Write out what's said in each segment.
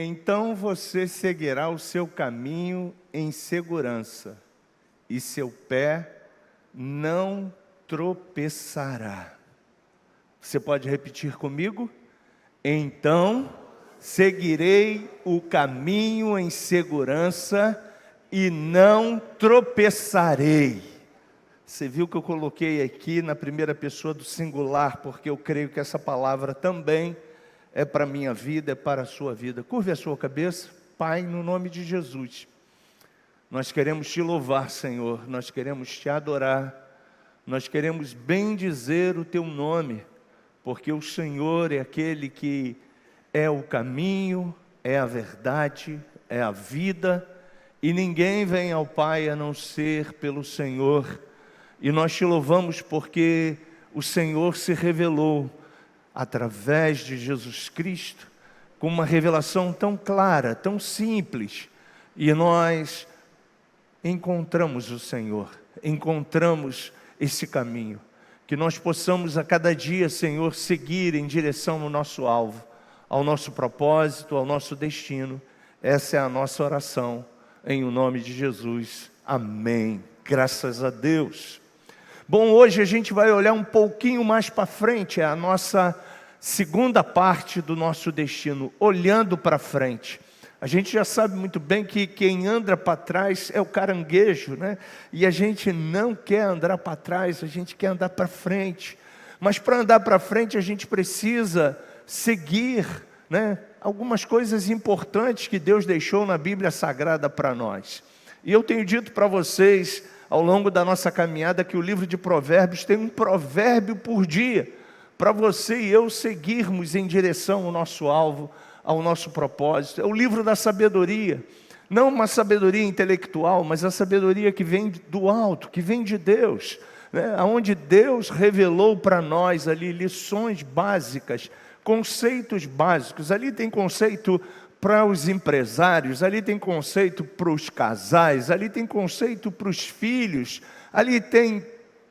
Então você seguirá o seu caminho em segurança, e seu pé não tropeçará. Você pode repetir comigo? Então seguirei o caminho em segurança e não tropeçarei. Você viu que eu coloquei aqui na primeira pessoa do singular, porque eu creio que essa palavra também é para a minha vida, é para a sua vida. Curve a sua cabeça. Pai, no nome de Jesus, nós queremos te louvar, Senhor, nós queremos te adorar, nós queremos bendizer o teu nome, porque o Senhor é aquele que é o caminho, é a verdade, é a vida, e ninguém vem ao Pai a não ser pelo Senhor. E nós te louvamos porque o Senhor se revelou através de Jesus Cristo, com uma revelação tão clara, tão simples, e nós encontramos o Senhor, encontramos esse caminho, que nós possamos a cada dia, Senhor, seguir em direção ao nosso alvo, ao nosso propósito, ao nosso destino. Essa é a nossa oração, em o nome de Jesus, amém, graças a Deus. Bom, hoje a gente vai olhar um pouquinho mais para frente, é a nossa segunda parte do nosso destino, olhando para frente. A gente já sabe muito bem que quem anda para trás é o caranguejo, né? E a gente não quer andar para trás, a gente quer andar para frente. Mas para andar para frente a gente precisa seguir, né, algumas coisas importantes que Deus deixou na Bíblia Sagrada para nós. E eu tenho dito para vocês, ao longo da nossa caminhada, que o livro de Provérbios tem um provérbio por dia, para você e eu seguirmos em direção ao nosso alvo, ao nosso propósito. É o livro da sabedoria, não uma sabedoria intelectual, mas a sabedoria que vem do alto, que vem de Deus, né? Onde Deus revelou para nós ali lições básicas, conceitos básicos. Ali tem conceito para os empresários, ali tem conceito para os casais, ali tem conceito para os filhos, ali tem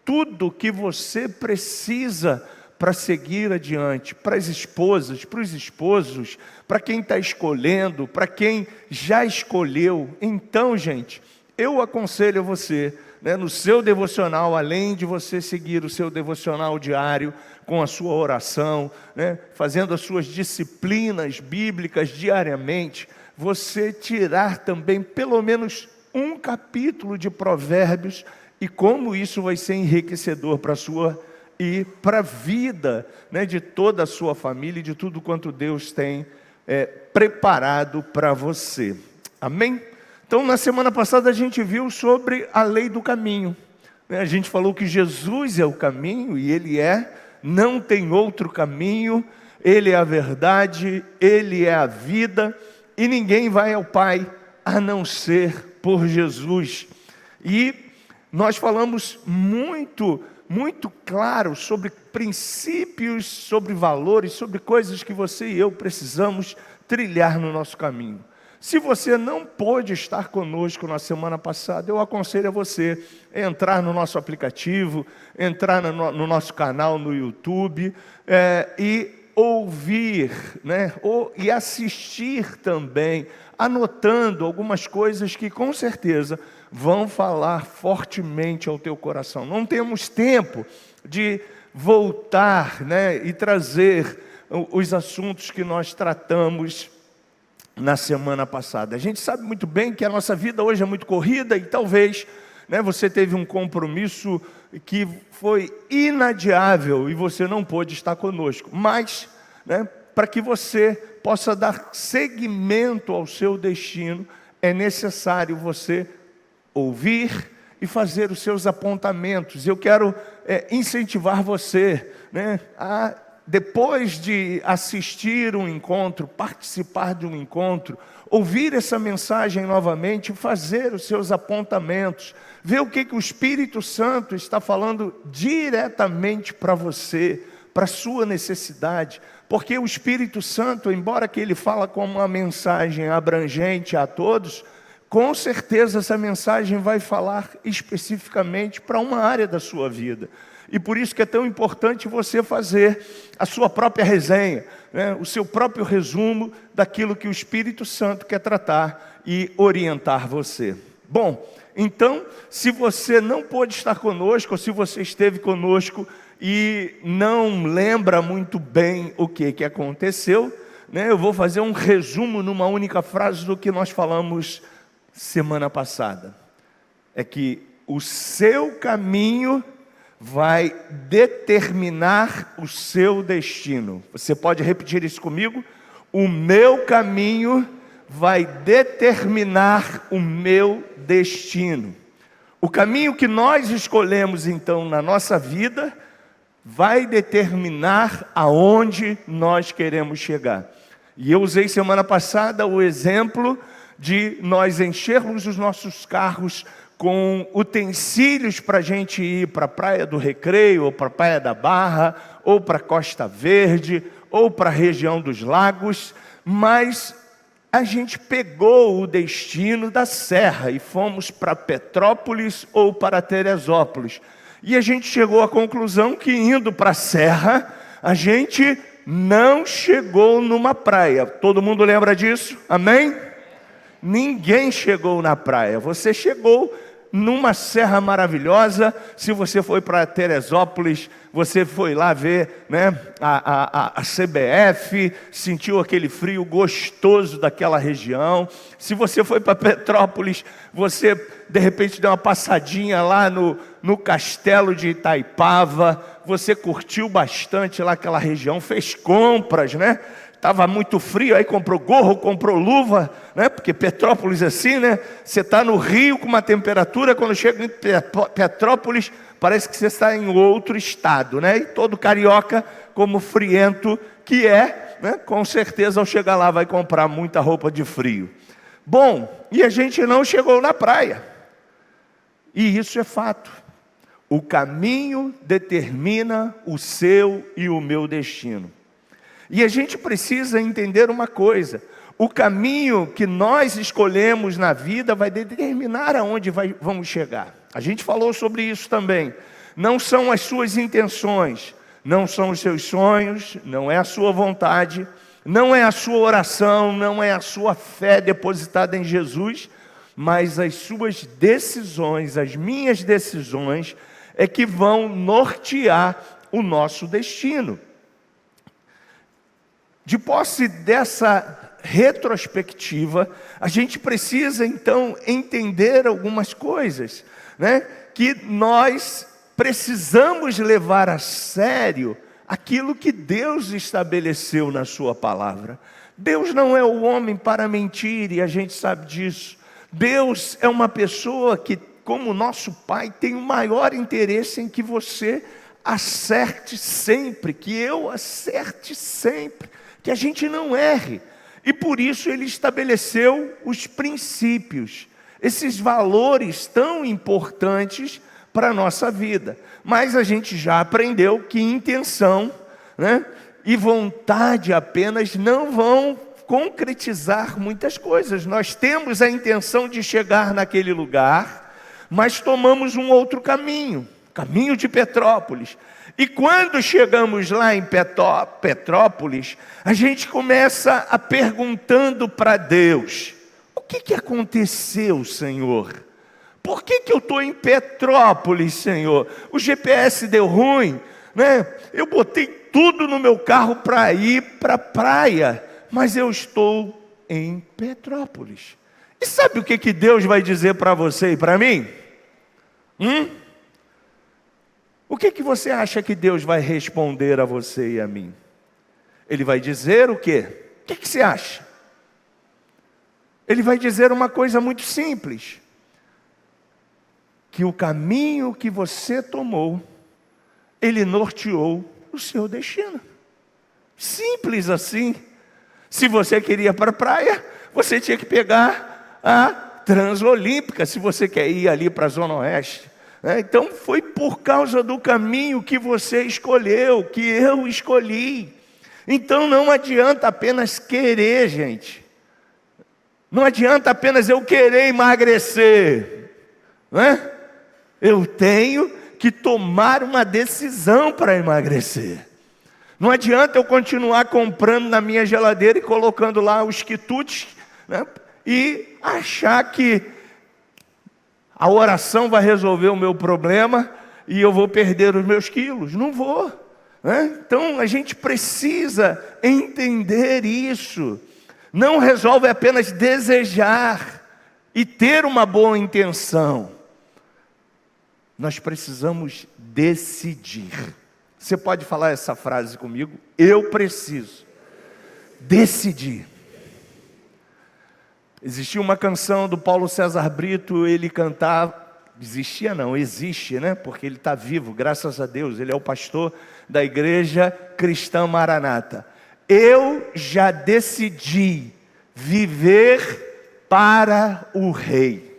tudo que você precisa para seguir adiante, para as esposas, para os esposos, para quem está escolhendo, para quem já escolheu. Então, gente, eu aconselho a você, né, no seu devocional, além de você seguir o seu devocional diário, com a sua oração, né, fazendo as suas disciplinas bíblicas diariamente, você tirar também pelo menos um capítulo de Provérbios, e como isso vai ser enriquecedor para a sua e para a vida, né, de toda a sua família e de tudo quanto Deus tem preparado para você. Amém? Então, na semana passada a gente viu sobre a lei do caminho, né? A gente falou que Jesus é o caminho, e Ele não tem outro caminho, Ele é a verdade, Ele é a vida, e ninguém vai ao Pai a não ser por Jesus. E nós falamos muito claro sobre princípios, sobre valores, sobre coisas que você e eu precisamos trilhar no nosso caminho. Se você não pôde estar conosco na semana passada, eu aconselho a você entrar no nosso aplicativo, entrar no nosso canal no YouTube e ouvir, né, e assistir também, anotando algumas coisas que com certeza vão falar fortemente ao teu coração. Não temos tempo de voltar, né, e trazer os assuntos que nós tratamos na semana passada. A gente sabe muito bem que a nossa vida hoje é muito corrida e talvez, né, você teve um compromisso que foi inadiável e você não pôde estar conosco. Mas, né, para que você possa dar seguimento ao seu destino, é necessário você ouvir e fazer os seus apontamentos. Eu quero incentivar você, né, a depois de assistir um encontro, participar de um encontro, ouvir essa mensagem novamente, fazer os seus apontamentos, ver o que o Espírito Santo está falando diretamente para você, para a sua necessidade, porque o Espírito Santo, embora que ele fala como uma mensagem abrangente a todos, com certeza essa mensagem vai falar especificamente para uma área da sua vida. E por isso que é tão importante você fazer a sua própria resenha, né? O seu próprio resumo daquilo que o Espírito Santo quer tratar e orientar você. Bom, então, se você não pôde estar conosco, ou se você esteve conosco e não lembra muito bem o que aconteceu, né? Eu vou fazer um resumo numa única frase do que nós falamos semana passada. É que o seu caminho vai determinar o seu destino. Você pode repetir isso comigo? O meu caminho vai determinar o meu destino. O caminho que nós escolhemos então na nossa vida vai determinar aonde nós queremos chegar. E eu usei semana passada o exemplo de nós enchermos os nossos carros com utensílios para a gente ir para a Praia do Recreio, ou para a Praia da Barra, ou para a Costa Verde, ou para a região dos lagos, mas a gente pegou o destino da serra e fomos para Petrópolis ou para Teresópolis. E a gente chegou à conclusão que indo para a serra, a gente não chegou numa praia. Todo mundo lembra disso? Amém? Ninguém chegou na praia. Você chegou numa serra maravilhosa. Se você foi para Teresópolis, você foi lá ver, né, a CBF, sentiu aquele frio gostoso daquela região. Se você foi para Petrópolis, você de repente deu uma passadinha lá no castelo de Itaipava, você curtiu bastante lá aquela região, fez compras, né? Estava muito frio, aí comprou gorro, comprou luva, né? Porque Petrópolis é assim, né? Você está no Rio com uma temperatura, quando chega em Petrópolis, parece que você está em outro estado, né? E todo carioca, como friento que é, né? Com certeza ao chegar lá vai comprar muita roupa de frio. Bom, e a gente não chegou na praia. E isso é fato. O caminho determina o seu e o meu destino. E a gente precisa entender uma coisa: o caminho que nós escolhemos na vida vai determinar aonde vamos chegar. A gente falou sobre isso também. Não são as suas intenções, não são os seus sonhos, não é a sua vontade, não é a sua oração, não é a sua fé depositada em Jesus, mas as suas decisões, as minhas decisões, é que vão nortear o nosso destino. De posse dessa retrospectiva, a gente precisa então entender algumas coisas, né? Que nós precisamos levar a sério aquilo que Deus estabeleceu na sua palavra. Deus não é o homem para mentir, e a gente sabe disso. Deus é uma pessoa que, como nosso Pai, tem o maior interesse em que você acerte sempre, que eu acerte sempre, que a gente não erre. E por isso Ele estabeleceu os princípios, esses valores tão importantes para a nossa vida. Mas a gente já aprendeu que intenção, né, e vontade apenas não vão concretizar muitas coisas. Nós temos a intenção de chegar naquele lugar, mas tomamos um outro caminho, caminho de Petrópolis. E quando chegamos lá em Petrópolis, a gente começa a perguntando para Deus: o que aconteceu, Senhor? Por que eu estou em Petrópolis, Senhor? O GPS deu ruim, né? Eu botei tudo no meu carro para ir para a praia, mas eu estou em Petrópolis. E sabe o que Deus vai dizer para você e para mim? O que você acha que Deus vai responder a você e a mim? Ele vai dizer o quê? O que você acha? Ele vai dizer uma coisa muito simples: que o caminho que você tomou, ele norteou o seu destino. Simples assim. Se você queria ir para a praia, você tinha que pegar a Transolímpica, se você quer ir ali para a Zona Oeste. Então foi por causa do caminho que você escolheu, que eu escolhi. Então não adianta apenas querer, gente. Não adianta apenas eu querer emagrecer, não é? Eu tenho que tomar uma decisão para emagrecer. Não adianta eu continuar comprando na minha geladeira e colocando lá os quitutes, né, e achar que a oração vai resolver o meu problema e eu vou perder os meus quilos. Não vou, né? Então a gente precisa entender isso. Não resolve apenas desejar e ter uma boa intenção. Nós precisamos decidir. Você pode falar essa frase comigo? Eu preciso decidir. Existia uma canção do Paulo César Brito, ele cantava, existia não, existe, né? Porque ele está vivo, graças a Deus, ele é o pastor da Igreja Cristã Maranata. Eu já decidi viver para o Rei.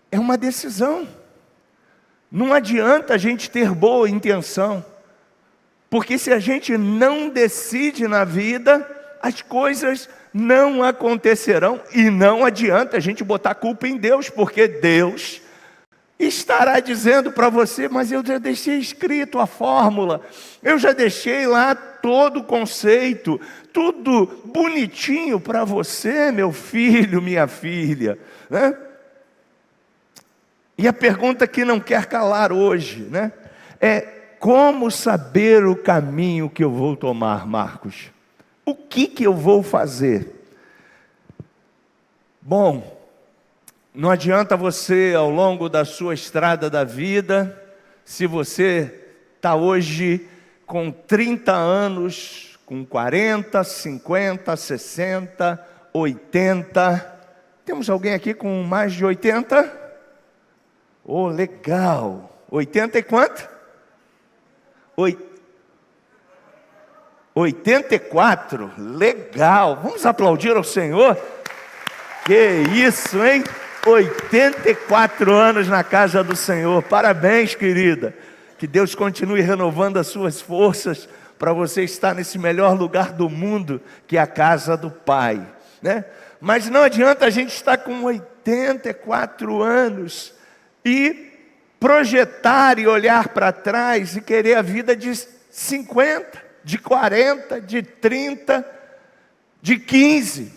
É uma decisão. Não adianta a gente ter boa intenção, porque se a gente não decide na vida, as coisas não acontecerão. E não adianta a gente botar culpa em Deus, porque Deus estará dizendo para você: mas eu já deixei escrito a fórmula, eu já deixei lá todo o conceito, tudo bonitinho para você, meu filho, minha filha, né? E a pergunta que não quer calar hoje, né, é: como saber o caminho que eu vou tomar, Marcos? O que eu vou fazer? Bom, não adianta você, ao longo da sua estrada da vida, se você está hoje com 30 anos, com 40, 50, 60, 80. Temos alguém aqui com mais de 80? Oh, legal. 80 e quanto? 84? Legal. Vamos aplaudir ao Senhor? Que isso, hein? 84 anos na casa do Senhor. Parabéns, querida. Que Deus continue renovando as suas forças para você estar nesse melhor lugar do mundo, que é a casa do Pai, né? Mas não adianta a gente estar com 84 anos e projetar e olhar para trás e querer a vida de 50, de 40, de 30, de 15.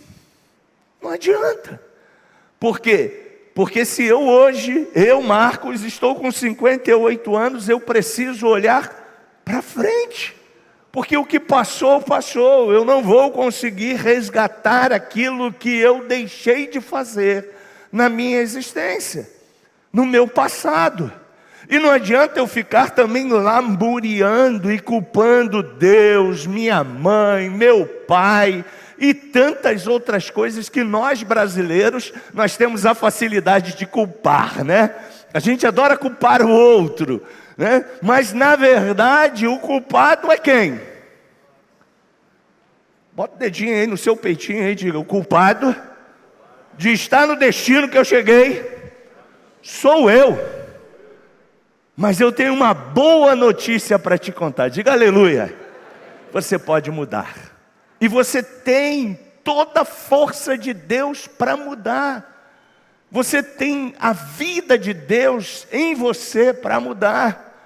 Não adianta. Por quê? Porque se eu hoje, Marcos, estou com 58 anos, eu preciso olhar para frente. Porque o que passou, passou. Eu não vou conseguir resgatar aquilo que eu deixei de fazer na minha existência, no meu passado. E não adianta eu ficar também lamuriando e culpando Deus, minha mãe, meu pai e tantas outras coisas que nós brasileiros, nós temos a facilidade de culpar, né? A gente adora culpar o outro, né? Mas na verdade o culpado é quem? Bota o dedinho aí no seu peitinho aí e diga: o culpado de estar no destino que eu cheguei sou eu. Mas eu tenho uma boa notícia para te contar. Diga aleluia. Você pode mudar. E você tem toda a força de Deus para mudar. Você tem a vida de Deus em você para mudar.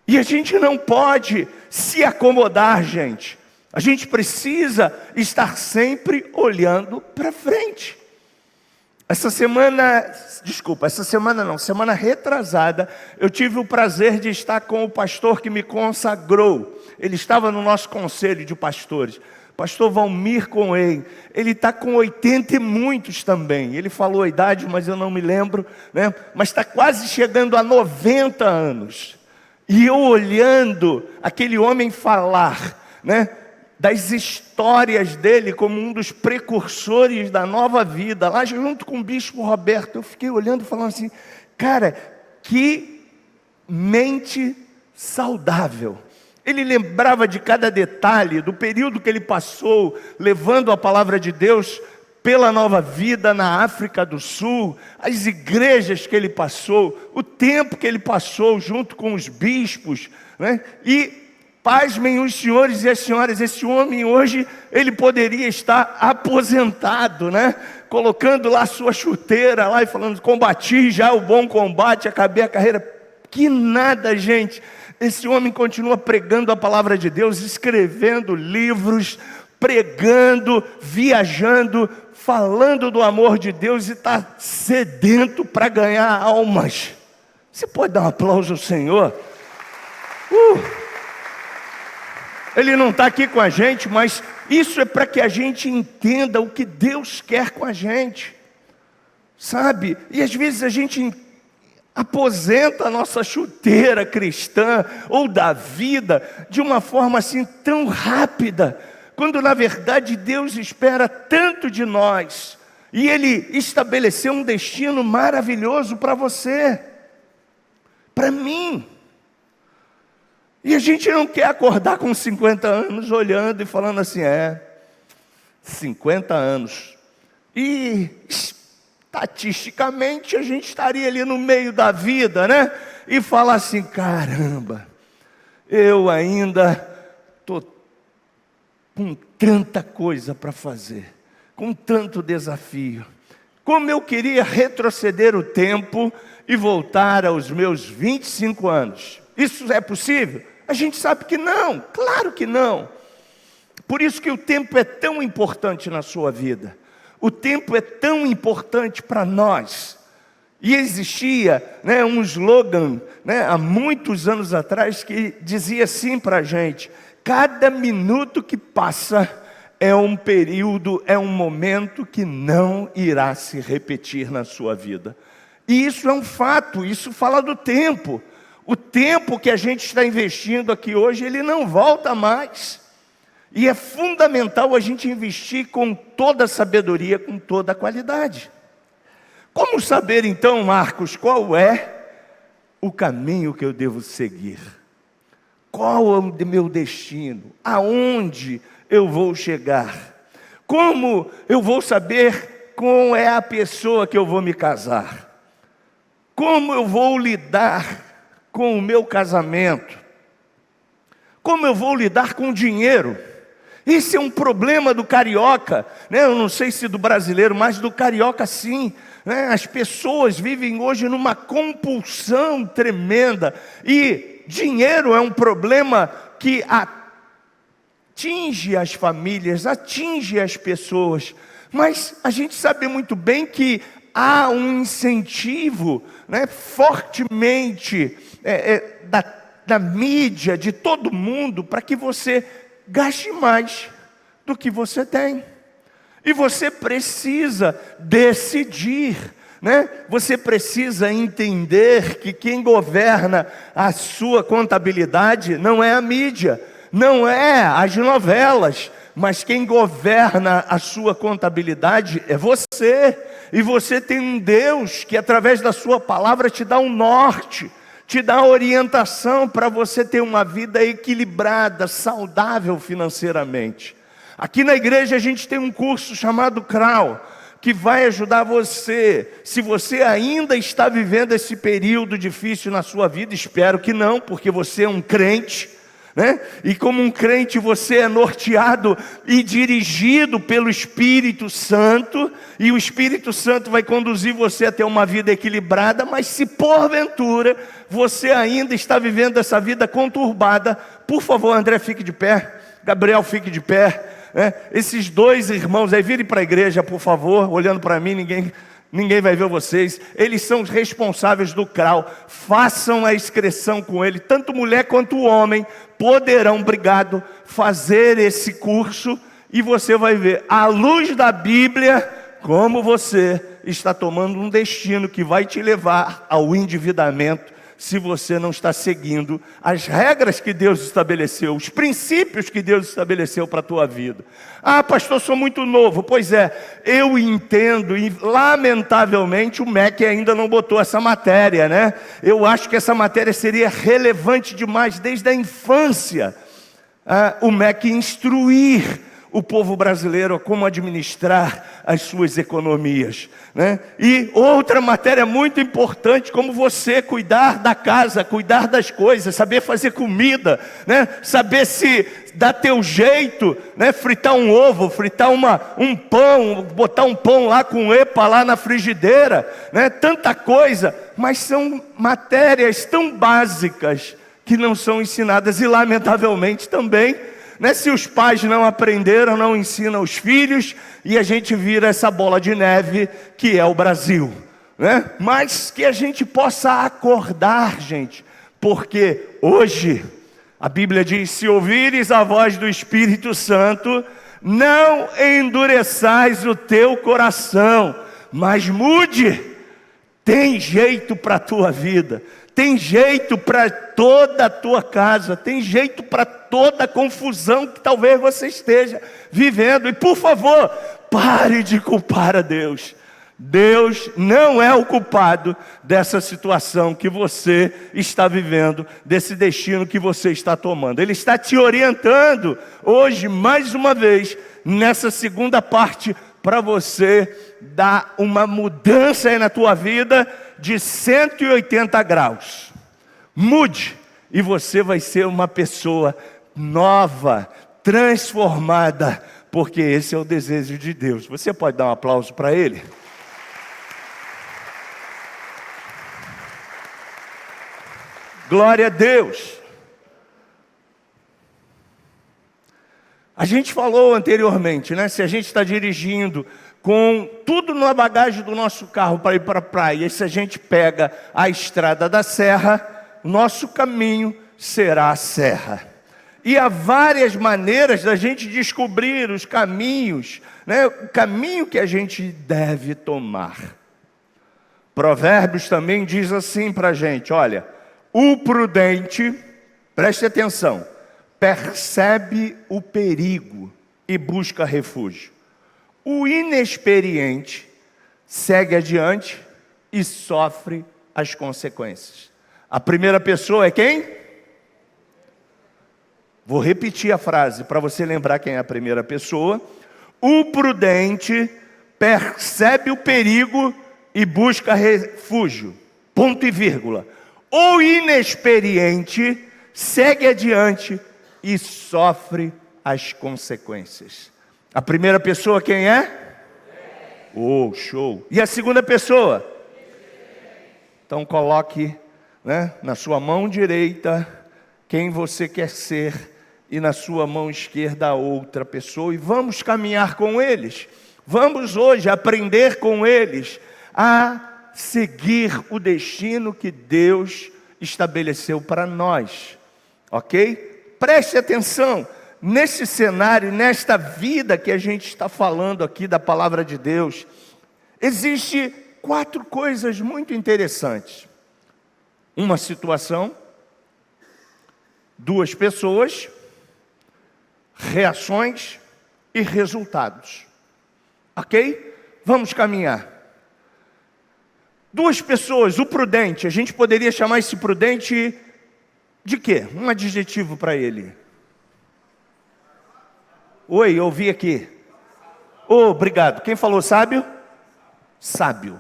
E a gente não pode se acomodar, gente. A gente precisa estar sempre olhando para frente. Semana retrasada, eu tive o prazer de estar com o pastor que me consagrou. Ele estava no nosso conselho de pastores, pastor Valmir Cohen. Ele está com 80 e muitos também. Ele falou a idade, mas eu não me lembro, né? Mas está quase chegando a 90 anos. E eu olhando aquele homem falar, né, das histórias dele como um dos precursores da nova vida, lá junto com o bispo Roberto, eu fiquei olhando e falando assim: cara, que mente saudável. Ele lembrava de cada detalhe, do período que ele passou, levando a palavra de Deus pela nova vida na África do Sul, as igrejas que ele passou, o tempo que ele passou junto com os bispos, né? E Pasmem os senhores e as senhoras, esse homem hoje, ele poderia estar aposentado, né? Colocando lá a sua chuteira lá e falando, combati já o bom combate, acabei a carreira. Que nada, gente. Esse homem continua pregando a palavra de Deus, escrevendo livros, pregando, viajando, falando do amor de Deus e está sedento para ganhar almas. Você pode dar um aplauso ao Senhor? Ele não está aqui com a gente, mas isso é para que a gente entenda o que Deus quer com a gente, sabe? E às vezes a gente aposenta a nossa chuteira cristã ou da vida de uma forma assim tão rápida, quando na verdade Deus espera tanto de nós, e Ele estabeleceu um destino maravilhoso para você, para mim. E a gente não quer acordar com 50 anos olhando e falando assim, 50 anos. E estatisticamente a gente estaria ali no meio da vida, né? E falar assim, caramba, eu ainda estou com tanta coisa para fazer, com tanto desafio. Como eu queria retroceder o tempo e voltar aos meus 25 anos. Isso é possível? A gente sabe que não, claro que não. Por isso que o tempo é tão importante na sua vida. O tempo é tão importante para nós. E existia, né, um slogan, né, há muitos anos atrás que dizia assim para a gente: cada minuto que passa é um período, é um momento que não irá se repetir na sua vida. E isso é um fato, isso fala do tempo. O tempo que a gente está investindo aqui hoje, ele não volta mais. E é fundamental a gente investir com toda a sabedoria, com toda a qualidade. Como saber então, Marcos, qual é o caminho que eu devo seguir? Qual é o meu destino? Aonde eu vou chegar? Como eu vou saber qual é a pessoa que eu vou me casar? Como eu vou lidar com o meu casamento? Como eu vou lidar com o dinheiro? Esse é um problema do carioca, né? Eu não sei se do brasileiro, mas do carioca sim, né? As pessoas vivem hoje numa compulsão tremenda, e dinheiro é um problema que atinge as famílias, atinge as pessoas, mas a gente sabe muito bem que há um incentivo, né, fortemente da mídia, de todo mundo, para que você gaste mais do que você tem. E você precisa decidir, né? Você precisa entender que quem governa a sua contabilidade não é a mídia, não é as novelas, mas quem governa a sua contabilidade é você. E você tem um Deus que através da sua palavra te dá um norte, te dá orientação para você ter uma vida equilibrada, saudável financeiramente. Aqui na igreja a gente tem um curso chamado CRAU, que vai ajudar você. Se você ainda está vivendo esse período difícil na sua vida, espero que não, porque você é um crente, né? E como um crente você é norteado e dirigido pelo Espírito Santo, e o Espírito Santo vai conduzir você a ter uma vida equilibrada. Mas se porventura você ainda está vivendo essa vida conturbada, por favor, André, fique de pé, Gabriel, fique de pé, né? Esses dois irmãos aí, virem para a igreja, por favor, olhando para mim, ninguém vai ver vocês. Eles são os responsáveis do CRAU. Façam a inscrição com ele. Tanto mulher quanto homem poderão, obrigado, fazer esse curso. E você vai ver, à luz da Bíblia, como você está tomando um destino que vai te levar ao endividamento, se você não está seguindo as regras que Deus estabeleceu, os princípios que Deus estabeleceu para a tua vida. Ah, pastor, sou muito novo. Pois é, eu entendo, e lamentavelmente o MEC ainda não botou essa matéria, né? Eu acho que essa matéria seria relevante demais desde a infância. O MEC instruir o povo brasileiro a como administrar as suas economias, né? E outra matéria muito importante, como você cuidar da casa, cuidar das coisas, saber fazer comida, né? Saber se dá teu jeito, né? Fritar um ovo, fritar um pão, botar um pão lá com epa lá na frigideira, né? Tanta coisa, mas são matérias tão básicas que não são ensinadas e lamentavelmente também, né? Se os pais não aprenderam, não ensinam os filhos, e a gente vira essa bola de neve que é o Brasil, né? Mas que a gente possa acordar, gente, porque hoje a Bíblia diz: se ouvires a voz do Espírito Santo, não endureçais o teu coração, mas mude. Tem jeito para a tua vida, tem jeito para toda a tua casa, tem jeito para toda a confusão que talvez você esteja vivendo. E por favor, pare de culpar a Deus. Deus não é o culpado dessa situação que você está vivendo, desse destino que você está tomando. Ele está te orientando hoje, mais uma vez, nessa segunda parte, para você dar uma mudança aí na tua vida de 180 graus. Mude, e você vai ser uma pessoa nova, transformada, porque esse é o desejo de Deus. Você pode dar um aplauso para Ele? Glória a Deus. A gente falou anteriormente, né? Se a gente está dirigindo com tudo na bagagem do nosso carro para ir para a praia, e se a gente pega a estrada da serra, nosso caminho será a serra. E há várias maneiras da gente descobrir os caminhos, né? O caminho que a gente deve tomar. Provérbios também diz assim para a gente: olha, o prudente, preste atenção, percebe o perigo e busca refúgio. O inexperiente segue adiante e sofre as consequências. A primeira pessoa é quem? Vou repetir a frase para você lembrar quem é a primeira pessoa. O prudente percebe o perigo e busca refúgio. Ponto e vírgula. O inexperiente segue adiante e sofre as consequências. A primeira pessoa quem é? Oh, show! E a segunda pessoa? Então coloque, né, na sua mão direita quem você quer ser e na sua mão esquerda a outra pessoa, e vamos caminhar com eles. Vamos hoje aprender com eles a seguir o destino que Deus estabeleceu para nós, ok? Preste atenção, nesse cenário, nesta vida que a gente está falando aqui da palavra de Deus, existe 4 coisas muito interessantes. Uma situação, 2 pessoas, reações e resultados, ok? Vamos caminhar. 2 pessoas, o prudente, a gente poderia chamar esse prudente de quê? Um adjetivo para ele. Oi, eu ouvi aqui. Oh, obrigado. Quem falou sábio? Sábio.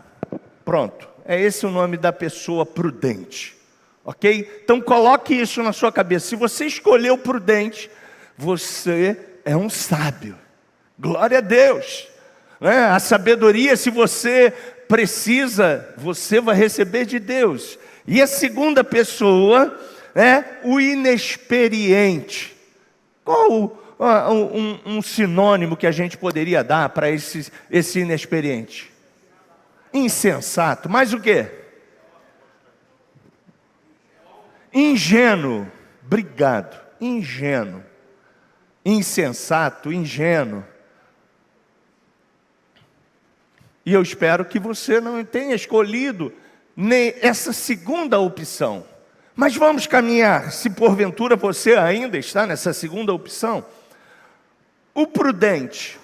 Pronto. É esse o nome da pessoa prudente. Ok? Então coloque isso na sua cabeça. Se você escolheu prudente, você é um sábio. Glória a Deus. A sabedoria, se você precisa, você vai receber de Deus. E a segunda pessoa é o inexperiente. Qual um sinônimo que a gente poderia dar para esse inexperiente? Insensato. Mais o quê? Ingênuo. Obrigado. Ingênuo. Insensato, ingênuo. E eu espero que você não tenha escolhido nem essa segunda opção. Mas vamos caminhar, se porventura você ainda está nessa segunda opção. O prudente,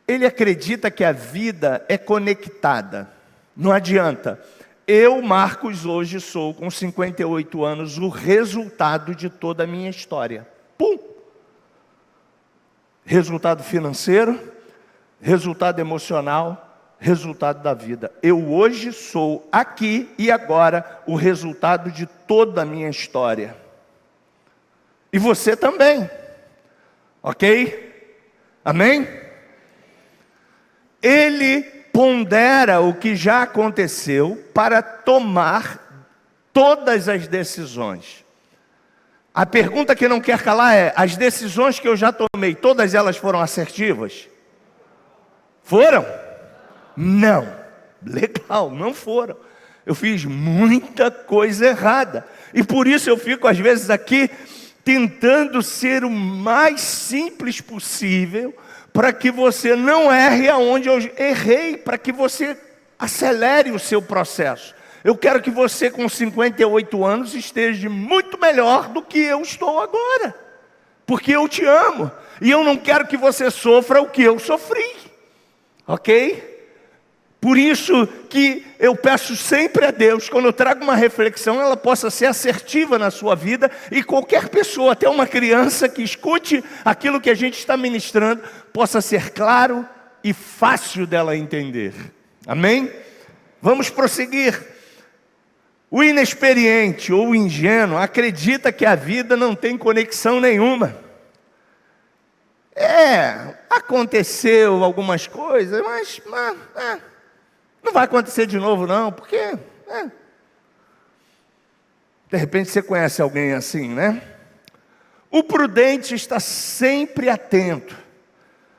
ele acredita que a vida é conectada. Não adianta. Eu, Marcos, hoje sou, com 58 anos, o resultado de toda a minha história. Pum! resultado financeiro, resultado emocional, resultado da vida. Eu hoje sou aqui e agora o resultado de toda a minha história. E você também. Ok? Amém? Ele pondera o que já aconteceu para tomar todas as decisões. A pergunta que não quer calar é: as decisões que eu já tomei, todas elas foram assertivas? Foram? Não. Legal, não foram. Eu fiz muita coisa errada. E por isso eu fico às vezes aqui tentando ser o mais simples possível, para que você não erre aonde eu errei, para que você acelere o seu processo. Eu quero que você com 58 anos esteja muito melhor do que eu estou agora, porque eu te amo, e eu não quero que você sofra o que eu sofri, ok? Por isso que eu peço sempre a Deus, quando eu trago uma reflexão, ela possa ser assertiva na sua vida, e qualquer pessoa, até uma criança que escute aquilo que a gente está ministrando, possa ser claro e fácil dela entender. Amém? Vamos prosseguir. O inexperiente ou o ingênuo acredita que a vida não tem conexão nenhuma. Aconteceu algumas coisas, mas não vai acontecer de novo não, porque de repente você conhece alguém assim, né? O prudente está sempre atento.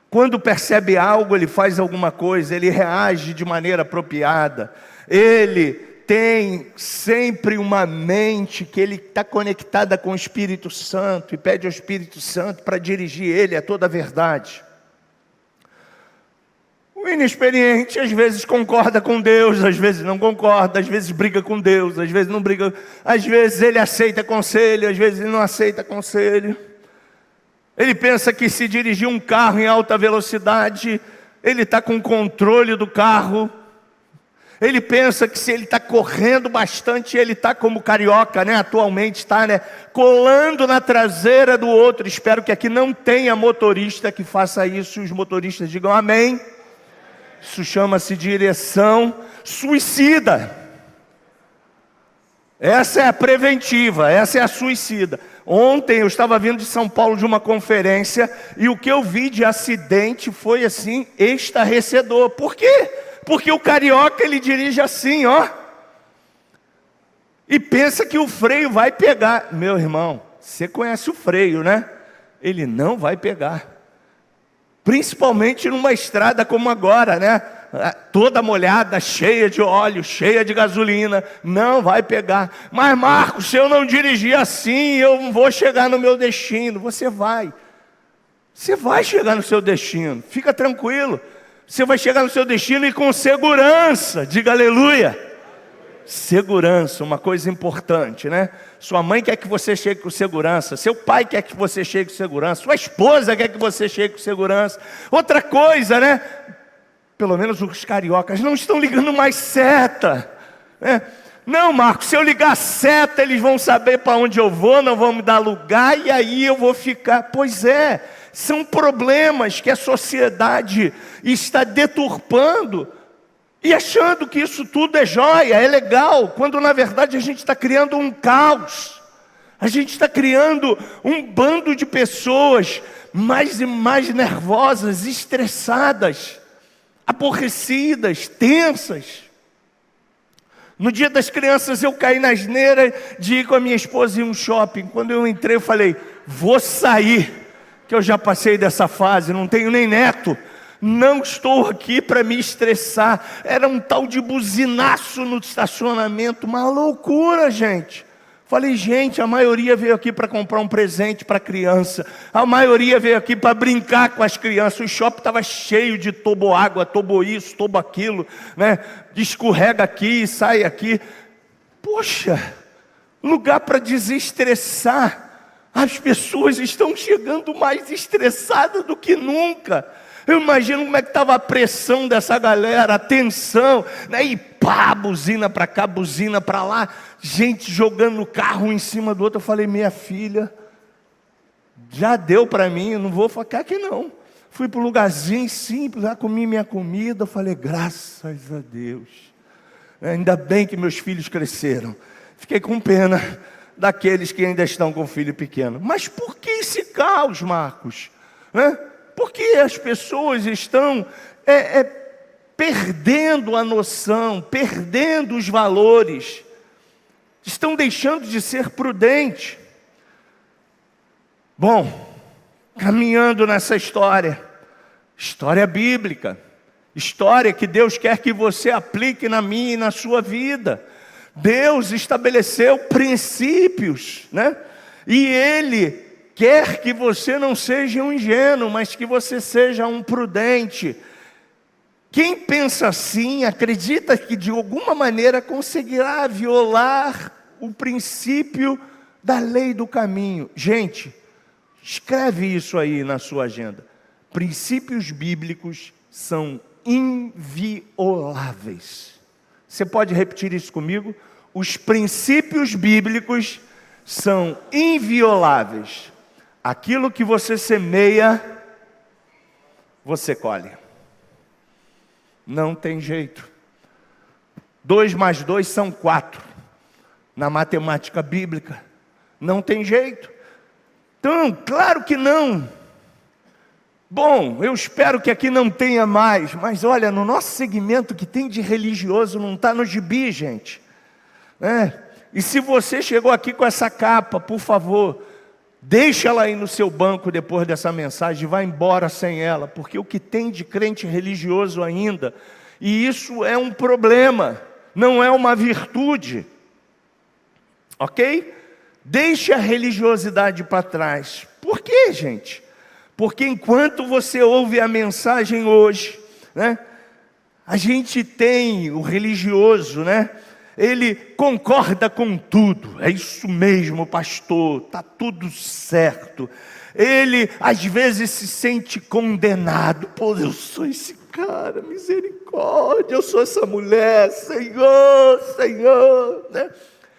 Quando percebe algo, ele faz alguma coisa, ele reage de maneira apropriada. Ele tem sempre uma mente que ele está conectada com o Espírito Santo e pede ao Espírito Santo para dirigir ele a toda a verdade. O inexperiente às vezes concorda com Deus, às vezes não concorda, às vezes briga com Deus, às vezes não briga, às vezes ele aceita conselho, às vezes ele não aceita conselho. Ele pensa que se dirigir um carro em alta velocidade, ele está com o controle do carro. Ele pensa que se ele está correndo bastante, ele está como carioca, né? Atualmente está, né? Colando na traseira do outro. Espero que aqui não tenha motorista que faça isso. Os motoristas digam amém. Isso chama-se direção suicida. Essa é a preventiva, essa é a suicida. Ontem eu estava vindo de São Paulo de uma conferência e o que eu vi de acidente foi assim, estarrecedor. Por quê? Porque o carioca ele dirige assim, ó. E pensa que o freio vai pegar. Meu irmão, você conhece o freio, né? Ele não vai pegar. Principalmente numa estrada como agora, né? Toda molhada, cheia de óleo, cheia de gasolina, não vai pegar. Mas Marcos, se eu não dirigir assim, eu não vou chegar no meu destino. Você vai chegar no seu destino, fica tranquilo. Você vai chegar no seu destino e com segurança, diga aleluia. Segurança, uma coisa importante, né? Sua mãe quer que você chegue com segurança, seu pai quer que você chegue com segurança, sua esposa quer que você chegue com segurança. Outra coisa, né? Pelo menos os cariocas não estão ligando mais seta, né? Não, Marcos, se eu ligar seta, eles vão saber para onde eu vou, não vão me dar lugar e aí eu vou ficar. Pois é, são problemas que a sociedade está deturpando e achando que isso tudo é jóia, é legal, quando na verdade a gente está criando um caos. A gente está criando um bando de pessoas mais e mais nervosas, estressadas, aborrecidas, tensas. No dia das crianças eu caí na asneira de ir com a minha esposa em um shopping. Quando eu entrei eu falei, vou sair, que eu já passei dessa fase, não tenho nem neto. Não estou aqui para me estressar. Era um tal de buzinaço no estacionamento, uma loucura, gente. Falei, gente, a maioria veio aqui para comprar um presente para a criança. A maioria veio aqui para brincar com as crianças. O shopping estava cheio de toboágua, tobo isso, tobo aquilo, né? Escorrega aqui, sai aqui. Poxa, lugar para desestressar. As pessoas estão chegando mais estressadas do que nunca. Eu imagino como é que estava a pressão dessa galera, a tensão, né? E pá, buzina para cá, buzina para lá, gente jogando o carro um em cima do outro. Eu falei, minha filha, já deu para mim, eu não vou ficar aqui não. Fui para um lugarzinho simples, lá comi minha comida, falei, graças a Deus. Ainda bem que meus filhos cresceram. Fiquei com pena daqueles que ainda estão com filho pequeno. Mas por que esse caos, Marcos? Por que as pessoas estão perdendo a noção, perdendo os valores? Estão deixando de ser prudentes. Bom, caminhando nessa história bíblica, história que Deus quer que você aplique na minha e na sua vida. Deus estabeleceu princípios, E Ele quer que você não seja um ingênuo, mas que você seja um prudente. Quem pensa assim, acredita que de alguma maneira conseguirá violar o princípio da lei do caminho. Gente, escreve isso aí na sua agenda. Princípios bíblicos são invioláveis. Você pode repetir isso comigo? Os princípios bíblicos são invioláveis. Aquilo que você semeia, você colhe. Não tem jeito. 2 mais 2 são 4. Na matemática bíblica. Não tem jeito. Então, claro que não. Bom, eu espero que aqui não tenha mais. Mas olha, no nosso segmento que tem de religioso, não está no gibi, gente. E se você chegou aqui com essa capa, por favor, deixa ela aí no seu banco depois dessa mensagem e vá embora sem ela. Porque o que tem de crente religioso ainda, e isso é um problema, não é uma virtude. Ok? Deixe a religiosidade para trás. Por quê, gente? Porque enquanto você ouve a mensagem hoje, a gente tem o religioso, ele concorda com tudo. É isso mesmo, pastor, está tudo certo. Ele às vezes se sente condenado. Pô, eu sou esse cara, misericórdia, eu sou essa mulher, Senhor, Senhor,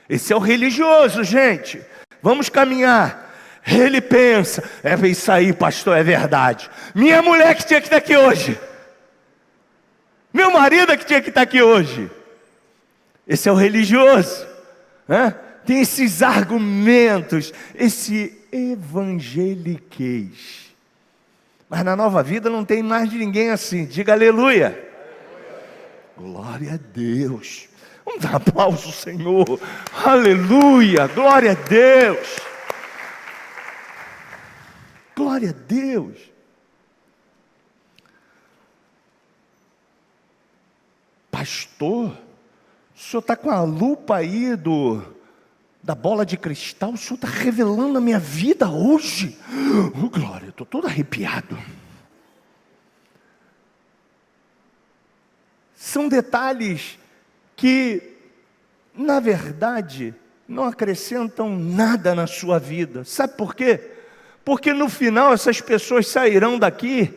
Esse é o religioso, gente. Vamos caminhar. Ele pensa, isso aí, pastor, é verdade. Minha mulher que tinha que estar aqui hoje. Meu marido que tinha que estar aqui hoje. Esse é o religioso. Tem esses argumentos, esse evangeliquez. Mas na nova vida não tem mais de ninguém assim. Diga aleluia. Glória a Deus. Vamos dar aplauso ao Senhor. Aleluia. Glória a Deus. Glória a Deus. Pastor, o senhor está com a lupa aí da bola de cristal, o senhor está revelando a minha vida hoje. Oh, glória, eu estou todo arrepiado. São detalhes que, na verdade, não acrescentam nada na sua vida. Sabe por quê? Porque no final essas pessoas sairão daqui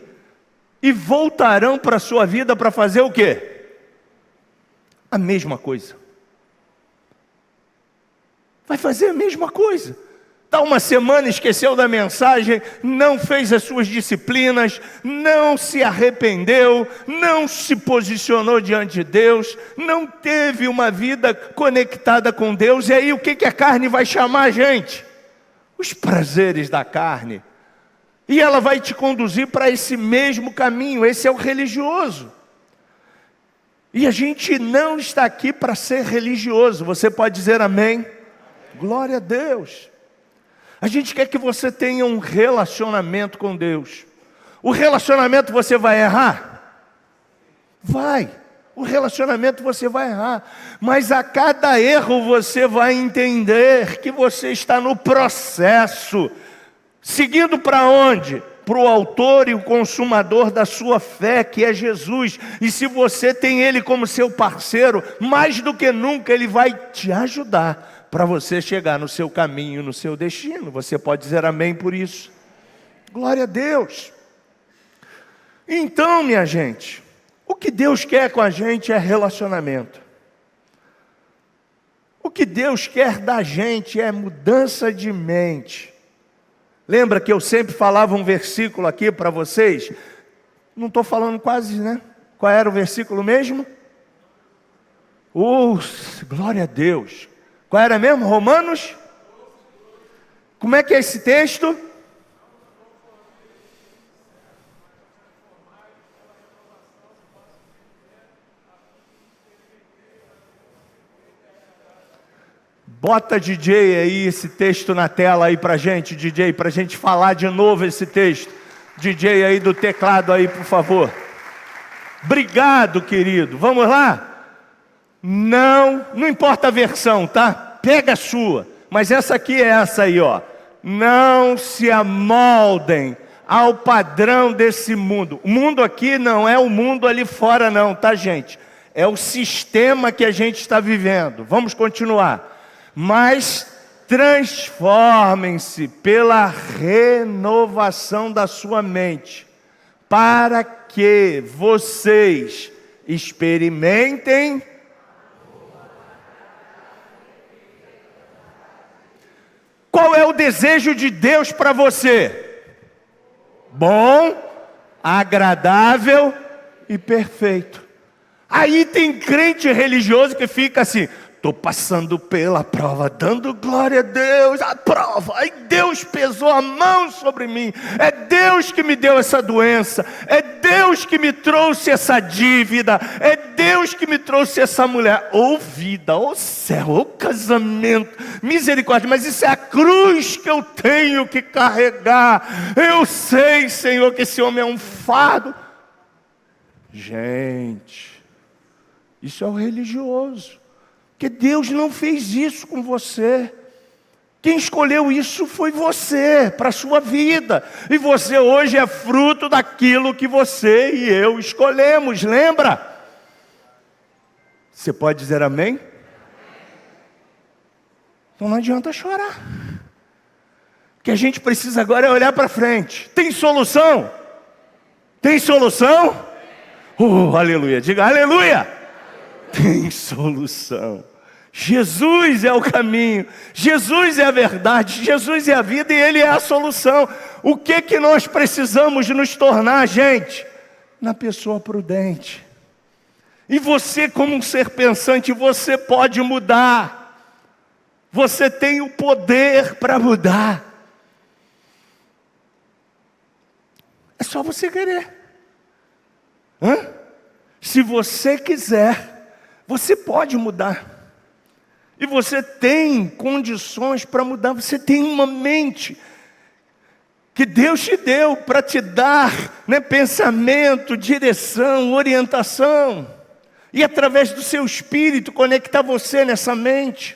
e voltarão para a sua vida para fazer o quê? A mesma coisa. Vai fazer a mesma coisa. Está uma semana, esqueceu da mensagem, não fez as suas disciplinas, não se arrependeu, não se posicionou diante de Deus, não teve uma vida conectada com Deus. E aí o que a carne vai chamar a gente? Os prazeres da carne. E ela vai te conduzir para esse mesmo caminho. Esse é o religioso. E a gente não está aqui para ser religioso. Você pode dizer amém? Glória a Deus. A gente quer que você tenha um relacionamento com Deus. O relacionamento você vai errar? Vai. O relacionamento você vai errar. Mas a cada erro você vai entender que você está no processo. Seguindo para onde? Para o autor e o consumador da sua fé, que é Jesus. E se você tem Ele como seu parceiro, mais do que nunca Ele vai te ajudar para você chegar no seu caminho, no seu destino. Você pode dizer amém por isso? Glória a Deus. Então, minha gente, o que Deus quer com a gente é relacionamento. O que Deus quer da gente é mudança de mente. Lembra que eu sempre falava um versículo aqui para vocês? Não estou falando quase, né? Qual era o versículo mesmo? Glória a Deus. Qual era mesmo? Romanos? Como é que é esse texto? Bota, DJ, aí esse texto na tela aí pra gente, DJ, pra gente falar de novo esse texto. DJ aí do teclado aí, por favor. Obrigado, querido. Vamos lá? Não importa a versão, tá? Pega a sua. Mas essa aqui é essa aí, ó. Não se amoldem ao padrão desse mundo. O mundo aqui não é o mundo ali fora não, tá, gente? É o sistema que a gente está vivendo. Vamos continuar. Mas transformem-se pela renovação da sua mente, para que vocês experimentem qual é o desejo de Deus para você. Bom, agradável e perfeito. Aí tem crente religioso que fica assim: estou passando pela prova, dando glória a Deus, a prova. Aí Deus pesou a mão sobre mim. É Deus que me deu essa doença. É Deus que me trouxe essa dívida. É Deus que me trouxe essa mulher. Ô vida, ô céu, ô casamento. Misericórdia, mas isso é a cruz que eu tenho que carregar. Eu sei, Senhor, que esse homem é um fardo. Gente, isso é o religioso. Porque Deus não fez isso com você. Quem escolheu isso foi você, para a sua vida. E você hoje é fruto daquilo que você e eu escolhemos, lembra? Você pode dizer amém? Então não adianta chorar. O que a gente precisa agora é olhar para frente. Tem solução? Tem solução? Aleluia, diga aleluia. Tem solução. Jesus é o caminho, Jesus é a verdade, Jesus é a vida e Ele é a solução. O que nós precisamos nos tornar, gente? Na pessoa prudente. E você, como um ser pensante, você pode mudar. Você tem o poder para mudar. É só você querer. Se você quiser, você pode mudar. E você tem condições para mudar. Você tem uma mente que Deus te deu para te dar, né, pensamento, direção, orientação. E através do seu espírito conectar você nessa mente.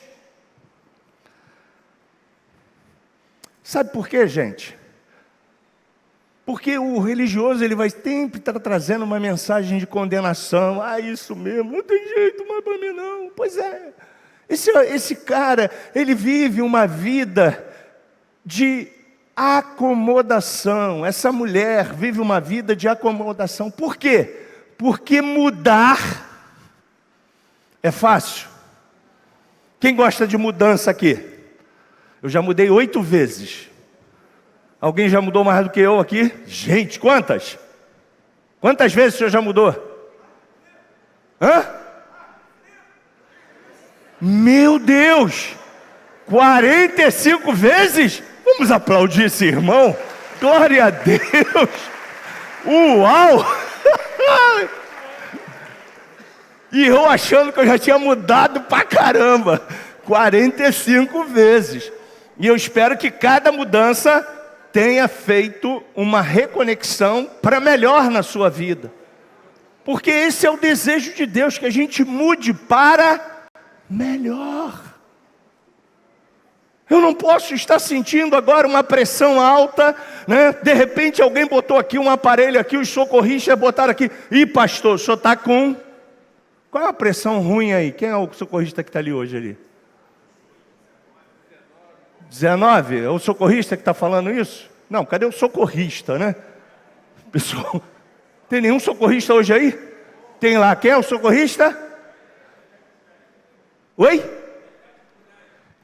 Sabe por quê, gente? Porque o religioso ele vai sempre estar trazendo uma mensagem de condenação. Isso mesmo, não tem jeito mais para mim não. Pois é. Esse cara, ele vive uma vida de acomodação. Essa mulher vive uma vida de acomodação. Por quê? Porque mudar é fácil. Quem gosta de mudança aqui? Eu já mudei 8 vezes. Alguém já mudou mais do que eu aqui? Gente, quantas? Quantas vezes o senhor já mudou? Meu Deus! 45 vezes? Vamos aplaudir esse irmão? Glória a Deus! Uau! E eu achando que eu já tinha mudado pra caramba. 45 vezes. E eu espero que cada mudança tenha feito uma reconexão para melhor na sua vida. Porque esse é o desejo de Deus, que a gente mude para melhor. Eu não posso estar sentindo agora uma pressão alta, né? De repente alguém botou aqui um aparelho aqui, os socorristas botaram aqui. Pastor, o senhor está com... Qual é a pressão ruim aí? Quem é o socorrista que está ali hoje ali? 19? É o socorrista que está falando isso? Não, cadê o socorrista, né? Pessoal, tem nenhum socorrista hoje aí? Tem lá, quem é o socorrista? Oi?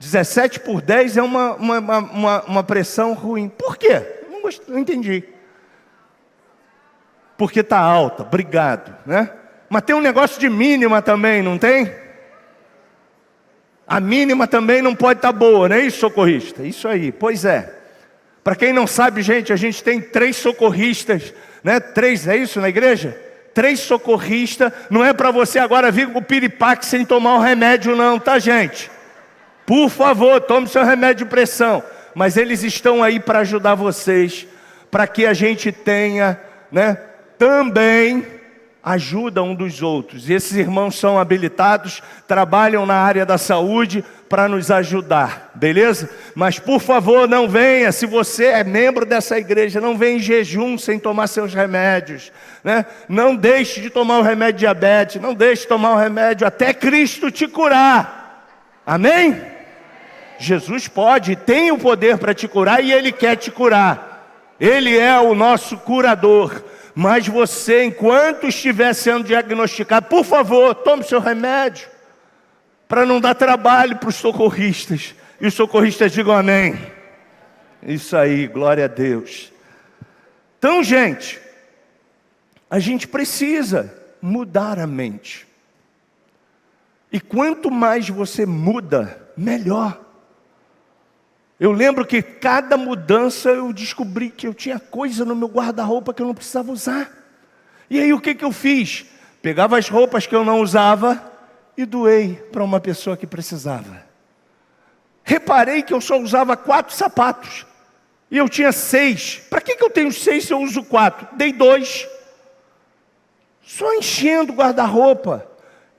17/10 é uma pressão ruim. Por quê? Não entendi. Porque está alta, obrigado, né? Mas tem um negócio de mínima também, não tem? A mínima também não pode estar boa, não é isso, socorrista? Isso aí, pois é. Para quem não sabe, gente, a gente tem 3 socorristas, né? 3, é isso na igreja? 3 socorristas, não é para você agora vir com o piripaque sem tomar o remédio não, tá, gente? Por favor, tome seu remédio de pressão. Mas eles estão aí para ajudar vocês, para que a gente tenha, né, também ajuda um dos outros. E esses irmãos são habilitados, trabalham na área da saúde para nos ajudar, beleza? Mas por favor, não venha, se você é membro dessa igreja, não venha em jejum sem tomar seus remédios, né? Não deixe de tomar o remédio de diabetes, não deixe de tomar o remédio até Cristo te curar. Amém? Jesus pode, tem o poder para te curar e Ele quer te curar. Ele é o nosso curador. Mas você, enquanto estiver sendo diagnosticado, por favor, tome seu remédio, para não dar trabalho para os socorristas. E os socorristas digam amém. Isso aí, glória a Deus. Então, gente, a gente precisa mudar a mente. E quanto mais você muda, melhor. Eu lembro que cada mudança eu descobri que eu tinha coisa no meu guarda-roupa que eu não precisava usar. E aí o que eu fiz? Pegava as roupas que eu não usava e doei para uma pessoa que precisava. Reparei que eu só usava 4 sapatos. E eu tinha 6. Para que eu tenho 6 se eu uso 4? Dei 2. Só enchendo o guarda-roupa.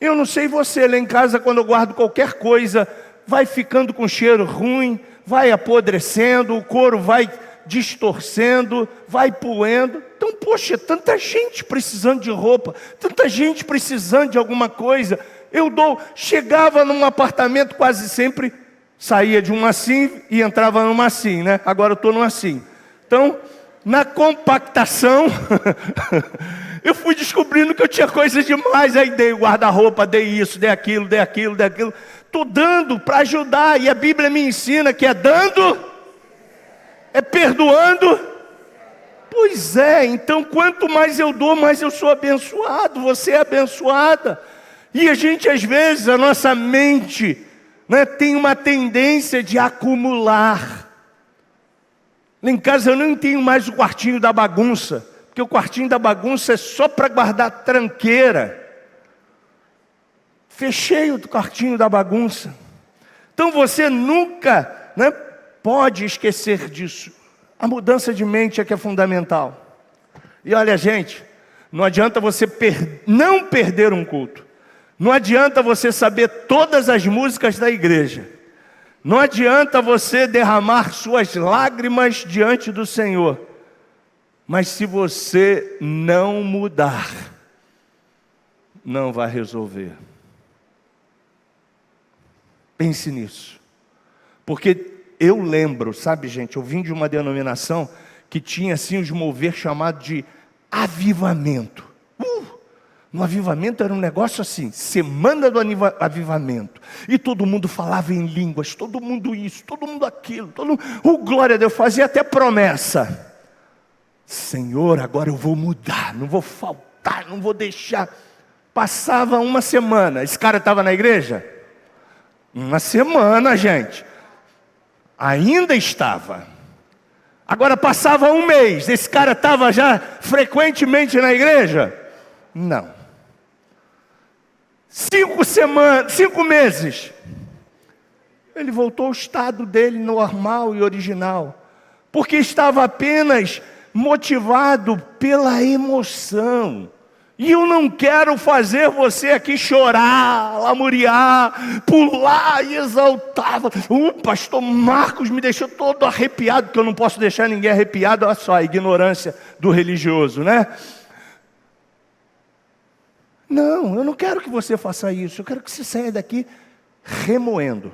Eu não sei você, lá em casa quando eu guardo qualquer coisa, vai ficando com cheiro ruim, vai apodrecendo, o couro vai distorcendo, vai poendo. Então, poxa, tanta gente precisando de roupa, tanta gente precisando de alguma coisa. Chegava num apartamento quase sempre, saía de um assim e entrava numa assim, né? Agora eu estou num assim. Então, na compactação, eu fui descobrindo que eu tinha coisas demais. Aí dei o guarda-roupa, dei isso, dei aquilo. Estou dando para ajudar, e a Bíblia me ensina que é dando, é perdoando. Pois é, então quanto mais eu dou, mais eu sou abençoado, você é abençoada. E a gente às vezes, a nossa mente, né, tem uma tendência de acumular. Lá em casa eu não tenho mais o quartinho da bagunça, porque o quartinho da bagunça é só para guardar tranqueira. Fechei o quartinho da bagunça. Então você nunca, né, pode esquecer disso. A mudança de mente é que é fundamental. E olha, gente, não adianta você não perder um culto. Não adianta você saber todas as músicas da igreja. Não adianta você derramar suas lágrimas diante do Senhor. Mas se você não mudar, não vai resolver. Pense nisso. Porque eu lembro, sabe, gente, eu vim de uma denominação que tinha assim os mover chamado de avivamento. No avivamento era um negócio assim, semana do avivamento. E todo mundo falava em línguas, todo mundo isso, todo mundo aquilo, glória a Deus, fazia até promessa. Senhor, agora eu vou mudar, não vou faltar, não vou deixar. Passava uma semana, esse cara estava na igreja? Uma semana, gente. Ainda estava. Agora passava um mês, esse cara estava já frequentemente na igreja? Não. 5 meses. Ele voltou ao estado dele normal e original. Porque estava apenas motivado pela emoção. E eu não quero fazer você aqui chorar, lamuriar, pular e exaltar. O pastor Marcos me deixou todo arrepiado, porque eu não posso deixar ninguém arrepiado. Olha só a ignorância do religioso, né? Não, eu não quero que você faça isso. Eu quero que você saia daqui remoendo.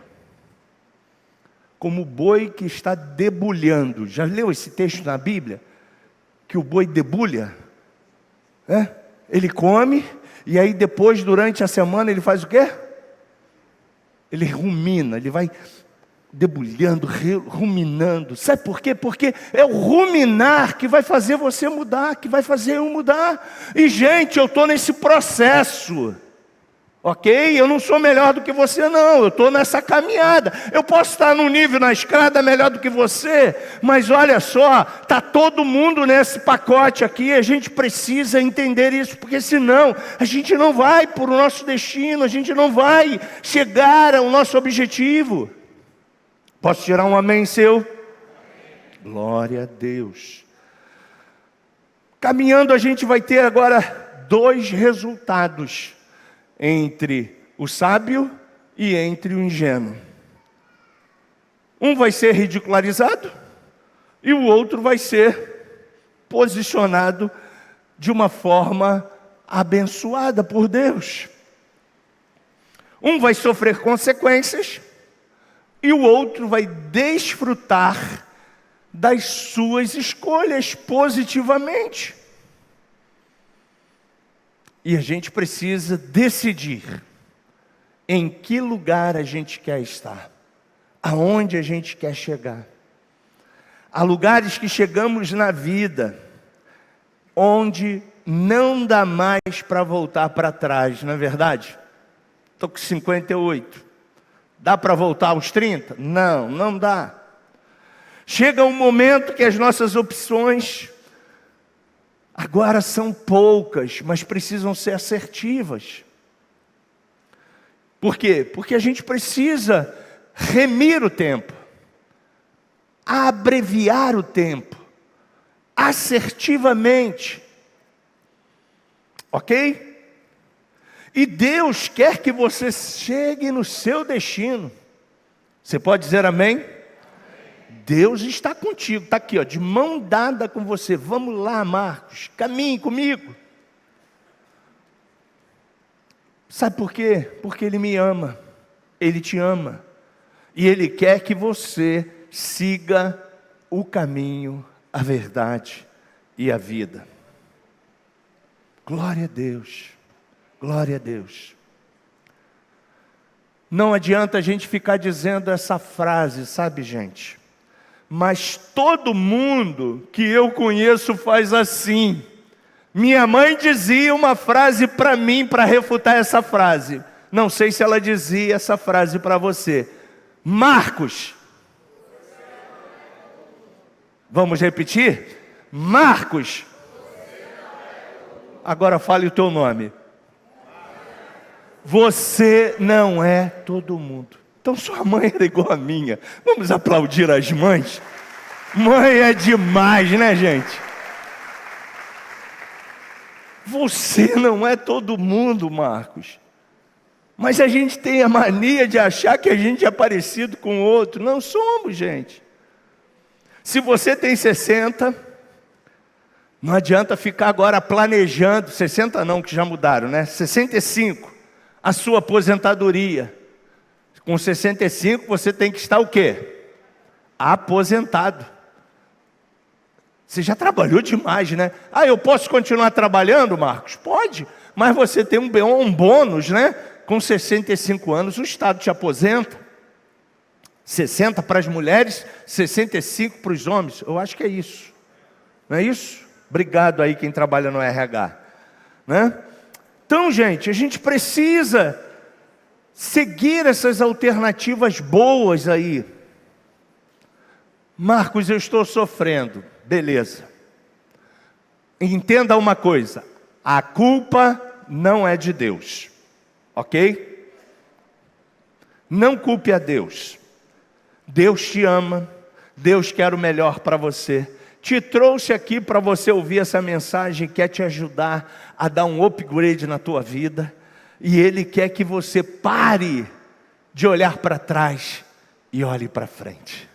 Como o boi que está debulhando. Já leu esse texto na Bíblia? Que o boi debulha? Ele come, e aí depois, durante a semana, ele faz o quê? Ele rumina, ele vai debulhando, ruminando. Sabe por quê? Porque é o ruminar que vai fazer você mudar, que vai fazer eu mudar. E gente, eu estou nesse processo. Ok? Eu não sou melhor do que você, não. Eu estou nessa caminhada. Eu posso estar num nível na escada melhor do que você, mas olha só, está todo mundo nesse pacote aqui. A gente precisa entender isso, porque senão a gente não vai para o nosso destino, a gente não vai chegar ao nosso objetivo. Posso tirar um amém seu? Amém. Glória a Deus. Caminhando, a gente vai ter agora 2 resultados entre o sábio e entre o ingênuo. Um vai ser ridicularizado e o outro vai ser posicionado de uma forma abençoada por Deus. Um vai sofrer consequências e o outro vai desfrutar das suas escolhas positivamente. E a gente precisa decidir em que lugar a gente quer estar, aonde a gente quer chegar. Há lugares que chegamos na vida onde não dá mais para voltar para trás, não é verdade? Estou com 58. Dá para voltar aos 30? Não, não dá. Chega um momento que as nossas opções agora são poucas, mas precisam ser assertivas. Por quê? Porque a gente precisa remir o tempo, abreviar o tempo, assertivamente. Ok? E Deus quer que você chegue no seu destino. Você pode dizer amém? Deus está contigo, está aqui, ó, de mão dada com você. Vamos lá, Marcos, caminhe comigo. Sabe por quê? Porque Ele me ama, Ele te ama. E Ele quer que você siga o caminho, a verdade e a vida. Glória a Deus, glória a Deus. Não adianta a gente ficar dizendo essa frase, sabe, gente? Mas todo mundo que eu conheço faz assim. Minha mãe dizia uma frase para mim, para refutar essa frase. Não sei se ela dizia essa frase para você. Marcos. Vamos repetir? Marcos. Agora fale o teu nome. Você não é todo mundo. Então sua mãe era igual a minha. Vamos aplaudir as mães? Mãe é demais, né, gente? Você não é todo mundo, Marcos. Mas a gente tem a mania de achar que a gente é parecido com o outro. Não somos, gente. Se você tem 60, não adianta ficar agora planejando. 60 não, que já mudaram, né? 65, a sua aposentadoria. Com 65 você tem que estar o quê? Aposentado. Você já trabalhou demais, né? Ah, eu posso continuar trabalhando, Marcos? Pode, mas você tem um bônus, né? Com 65 anos o Estado te aposenta. 60 para as mulheres, 65 para os homens. Eu acho que é isso. Não é isso? Obrigado aí quem trabalha no RH. Né? Então, gente, a gente precisa seguir essas alternativas boas aí. Marcos, eu estou sofrendo. Beleza. Entenda uma coisa. A culpa não é de Deus. Ok? Não culpe a Deus. Deus te ama. Deus quer o melhor para você. Te trouxe aqui para você ouvir essa mensagem. Quer te ajudar a dar um upgrade na tua vida. E Ele quer que você pare de olhar para trás e olhe para frente.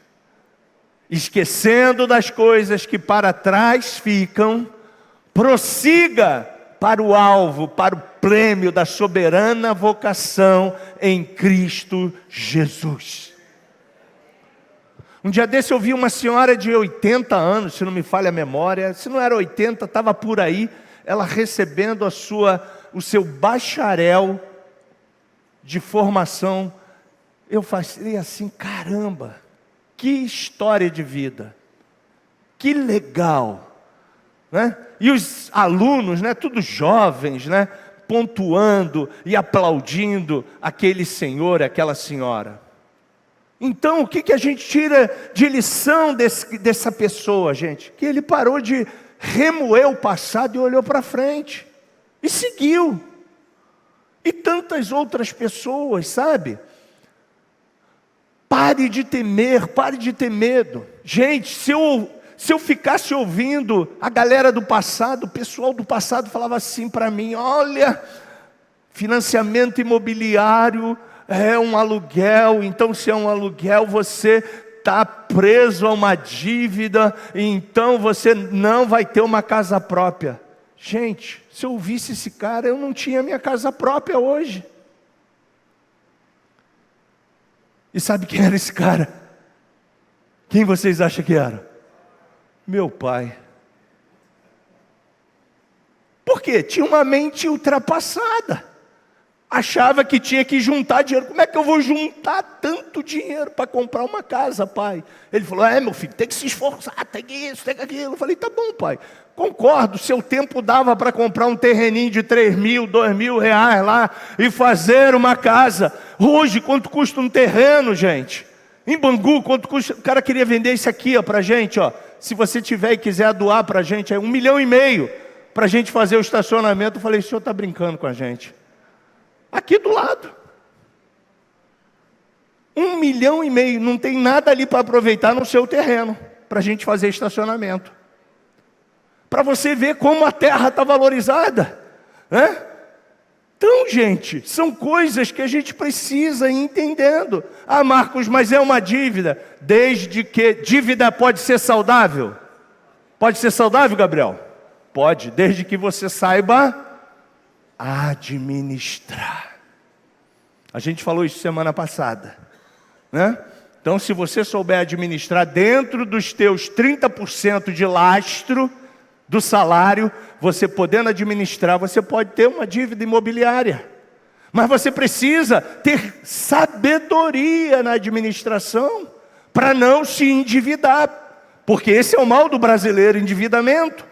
Esquecendo das coisas que para trás ficam, prossiga para o alvo, para o prêmio da soberana vocação em Cristo Jesus. Um dia desse eu vi uma senhora de 80 anos, se não me falha a memória, se não era 80, estava por aí, ela recebendo o seu bacharel de formação eu falei assim, caramba, que história de vida, que legal, né? E os alunos, né, todos jovens, né, pontuando e aplaudindo aquele senhor, aquela senhora. Então, o que a gente tira de lição dessa pessoa, gente? Que ele parou de remoer o passado e olhou para frente, e seguiu. E tantas outras pessoas, sabe? Pare de temer, pare de ter medo. Gente, se eu ficasse ouvindo a galera do passado, o pessoal do passado falava assim para mim, olha, financiamento imobiliário é um aluguel, então se é um aluguel você está preso a uma dívida, então você não vai ter uma casa própria. Gente, se eu ouvisse esse cara, eu não tinha minha casa própria hoje. E sabe quem era esse cara? Quem vocês acham que era? Meu pai. Por quê? Tinha uma mente ultrapassada. Achava que tinha que juntar dinheiro. Como é que eu vou juntar tanto dinheiro para comprar uma casa, pai? Ele falou, meu filho, tem que se esforçar, tem que isso, tem que aquilo. Eu falei, tá bom, pai. Concordo, seu tempo dava para comprar um terreninho de 3 mil, 2 mil reais lá e fazer uma casa. Hoje, quanto custa um terreno, gente? Em Bangu, quanto custa? O cara queria vender isso aqui, ó, para a gente, ó. Se você tiver e quiser doar para a gente, é 1,5 milhão para a gente fazer o estacionamento. Eu falei, o senhor está brincando com a gente? Aqui do lado. 1,5 milhão, não tem nada ali para aproveitar no seu terreno, para a gente fazer estacionamento. Para você ver como a terra está valorizada, né? Então, gente, são coisas que a gente precisa ir entendendo. Ah, Marcos, mas é uma dívida. Desde que dívida pode ser saudável? Pode ser saudável, Gabriel? Pode, desde que você saiba administrar. A gente falou isso semana passada, né? Então, se você souber administrar dentro dos teus 30% de lastro do salário, você podendo administrar, você pode ter uma dívida imobiliária. Mas você precisa ter sabedoria na administração para não se endividar, porque esse é o mal do brasileiro, endividamento.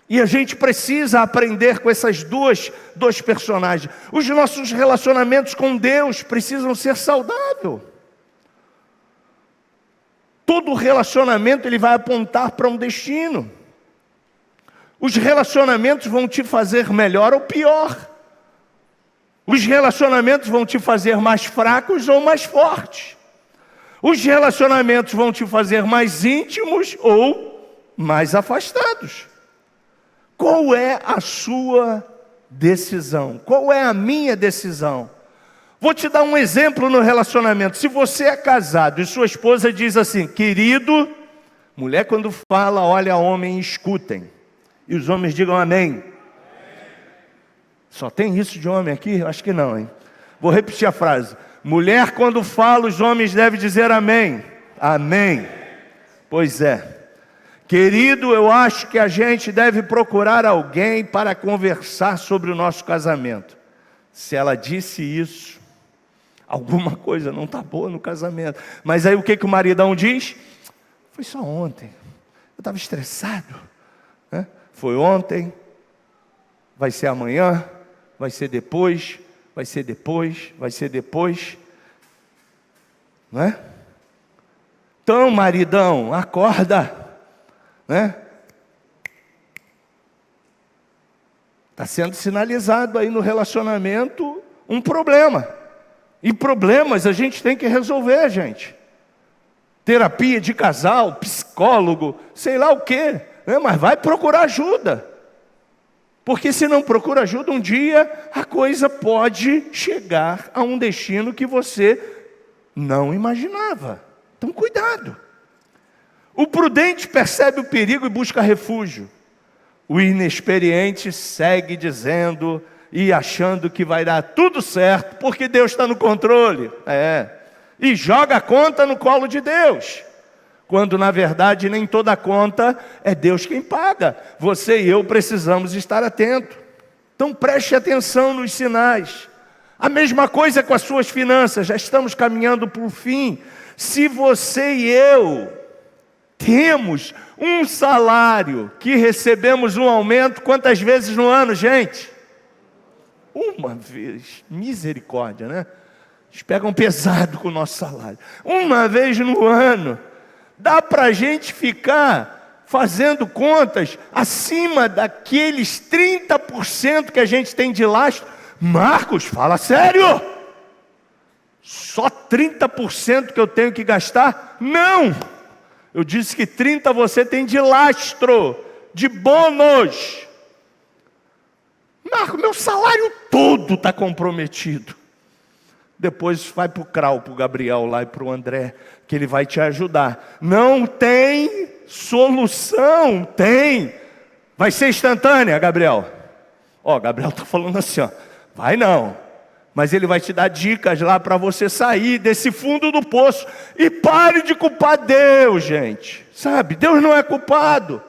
E a gente precisa aprender com essas dois personagens. Os nossos relacionamentos com Deus precisam ser saudáveis. Todo relacionamento ele vai apontar para um destino. Os relacionamentos vão te fazer melhor ou pior. Os relacionamentos vão te fazer mais fracos ou mais fortes. Os relacionamentos vão te fazer mais íntimos ou mais afastados. Qual é a sua decisão? Qual é a minha decisão? Vou te dar um exemplo no relacionamento. Se você é casado e sua esposa diz assim, querido, mulher quando fala, olha homem, escutem. E os homens digam amém. Só tem isso de homem aqui? Acho que não, hein? Vou repetir a frase. Mulher quando fala, os homens devem dizer amém. Amém. Pois é. Querido, eu acho que a gente deve procurar alguém para conversar sobre o nosso casamento. Se ela disse isso, alguma coisa não está boa no casamento. Mas aí o que o maridão diz? Foi só ontem. Eu estava estressado. Né? Foi ontem, vai ser amanhã, vai ser depois, vai ser depois, vai ser depois. Não é? Então, maridão, acorda. Né? Está sendo sinalizado aí no relacionamento um problema. E problemas a gente tem que resolver, gente. Terapia de casal, psicólogo, sei lá o quê. Né? Mas vai procurar ajuda. Porque se não procura ajuda, um dia a coisa pode chegar a um destino que você não imaginava. Então cuidado. O prudente percebe o perigo e busca refúgio. O inexperiente segue dizendo e achando que vai dar tudo certo, porque Deus está no controle. E joga a conta no colo de Deus. Quando na verdade nem toda conta é Deus quem paga. Você e eu precisamos estar atentos. Então preste atenção nos sinais. A mesma coisa com as suas finanças, já estamos caminhando para o fim. Se você e eu temos um salário, que recebemos um aumento, quantas vezes no ano, gente? Uma vez, misericórdia, né? Eles pegam pesado com o nosso salário. Uma vez no ano, dá para a gente ficar fazendo contas acima daqueles 30% que a gente tem de lastro. Marcos, fala sério! Só 30% que eu tenho que gastar? Não! Eu disse que 30% você tem de lastro, de bônus. Marcos, meu salário todo está comprometido. Depois vai para o Crau, para o Gabriel lá e para o André, que ele vai te ajudar. Não tem solução, tem. Vai ser instantânea, Gabriel. Gabriel está falando assim, vai não. Mas ele vai te dar dicas lá para você sair desse fundo do poço. E pare de culpar Deus, gente. Sabe, Deus não é culpado.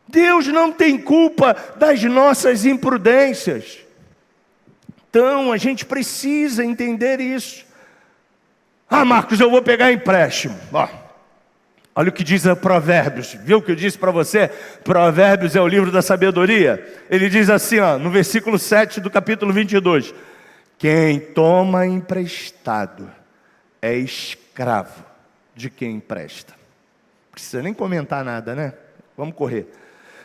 Deus não tem culpa das nossas imprudências. Então, a gente precisa entender isso. Marcos, eu vou pegar empréstimo. Olha o que diz a Provérbios. Viu o que eu disse para você? Provérbios é o livro da sabedoria. Ele diz assim, no versículo 7 do capítulo 22. Quem toma emprestado é escravo de quem empresta. Não precisa nem comentar nada, né? Vamos correr.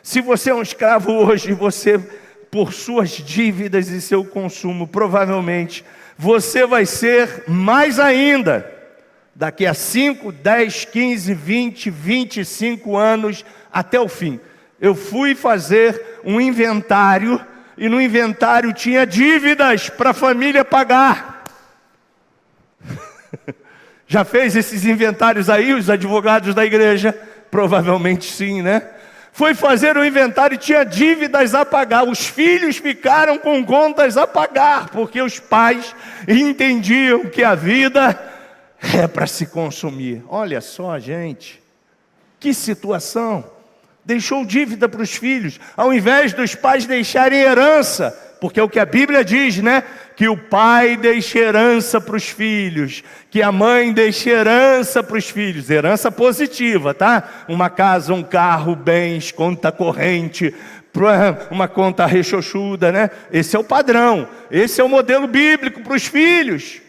Se você é um escravo hoje, você, por suas dívidas e seu consumo, provavelmente, você vai ser mais ainda. Daqui a 5, 10, 15, 20, 25 anos, até o fim. Eu fui fazer um inventário, e no inventário tinha dívidas para a família pagar. Já fez esses inventários aí, os advogados da igreja? Provavelmente sim, né? Foi fazer o inventário e tinha dívidas a pagar. Os filhos ficaram com contas a pagar, porque os pais entendiam que a vida é para se consumir. Olha só, gente, que situação. Deixou dívida para os filhos, ao invés dos pais deixarem herança, porque é o que a Bíblia diz, né? Que o pai deixa herança para os filhos, que a mãe deixa herança para os filhos, herança positiva, tá? Uma casa, um carro, bens, conta corrente, uma conta rechochuda, né? Esse é o padrão, esse é o modelo bíblico para os filhos.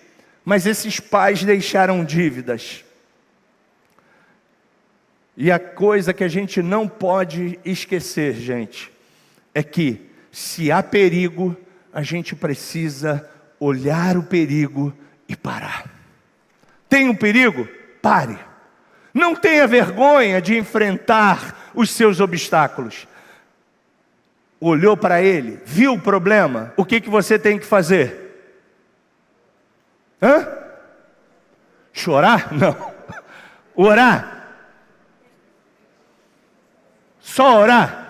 Mas esses pais deixaram dívidas. E a coisa que a gente não pode esquecer, gente, é que se há perigo, a gente precisa olhar o perigo e parar. Tem um perigo? Pare. Não tenha vergonha de enfrentar os seus obstáculos. Olhou para ele, viu o problema, o que você tem que fazer? Chorar? Não. Orar? Só orar?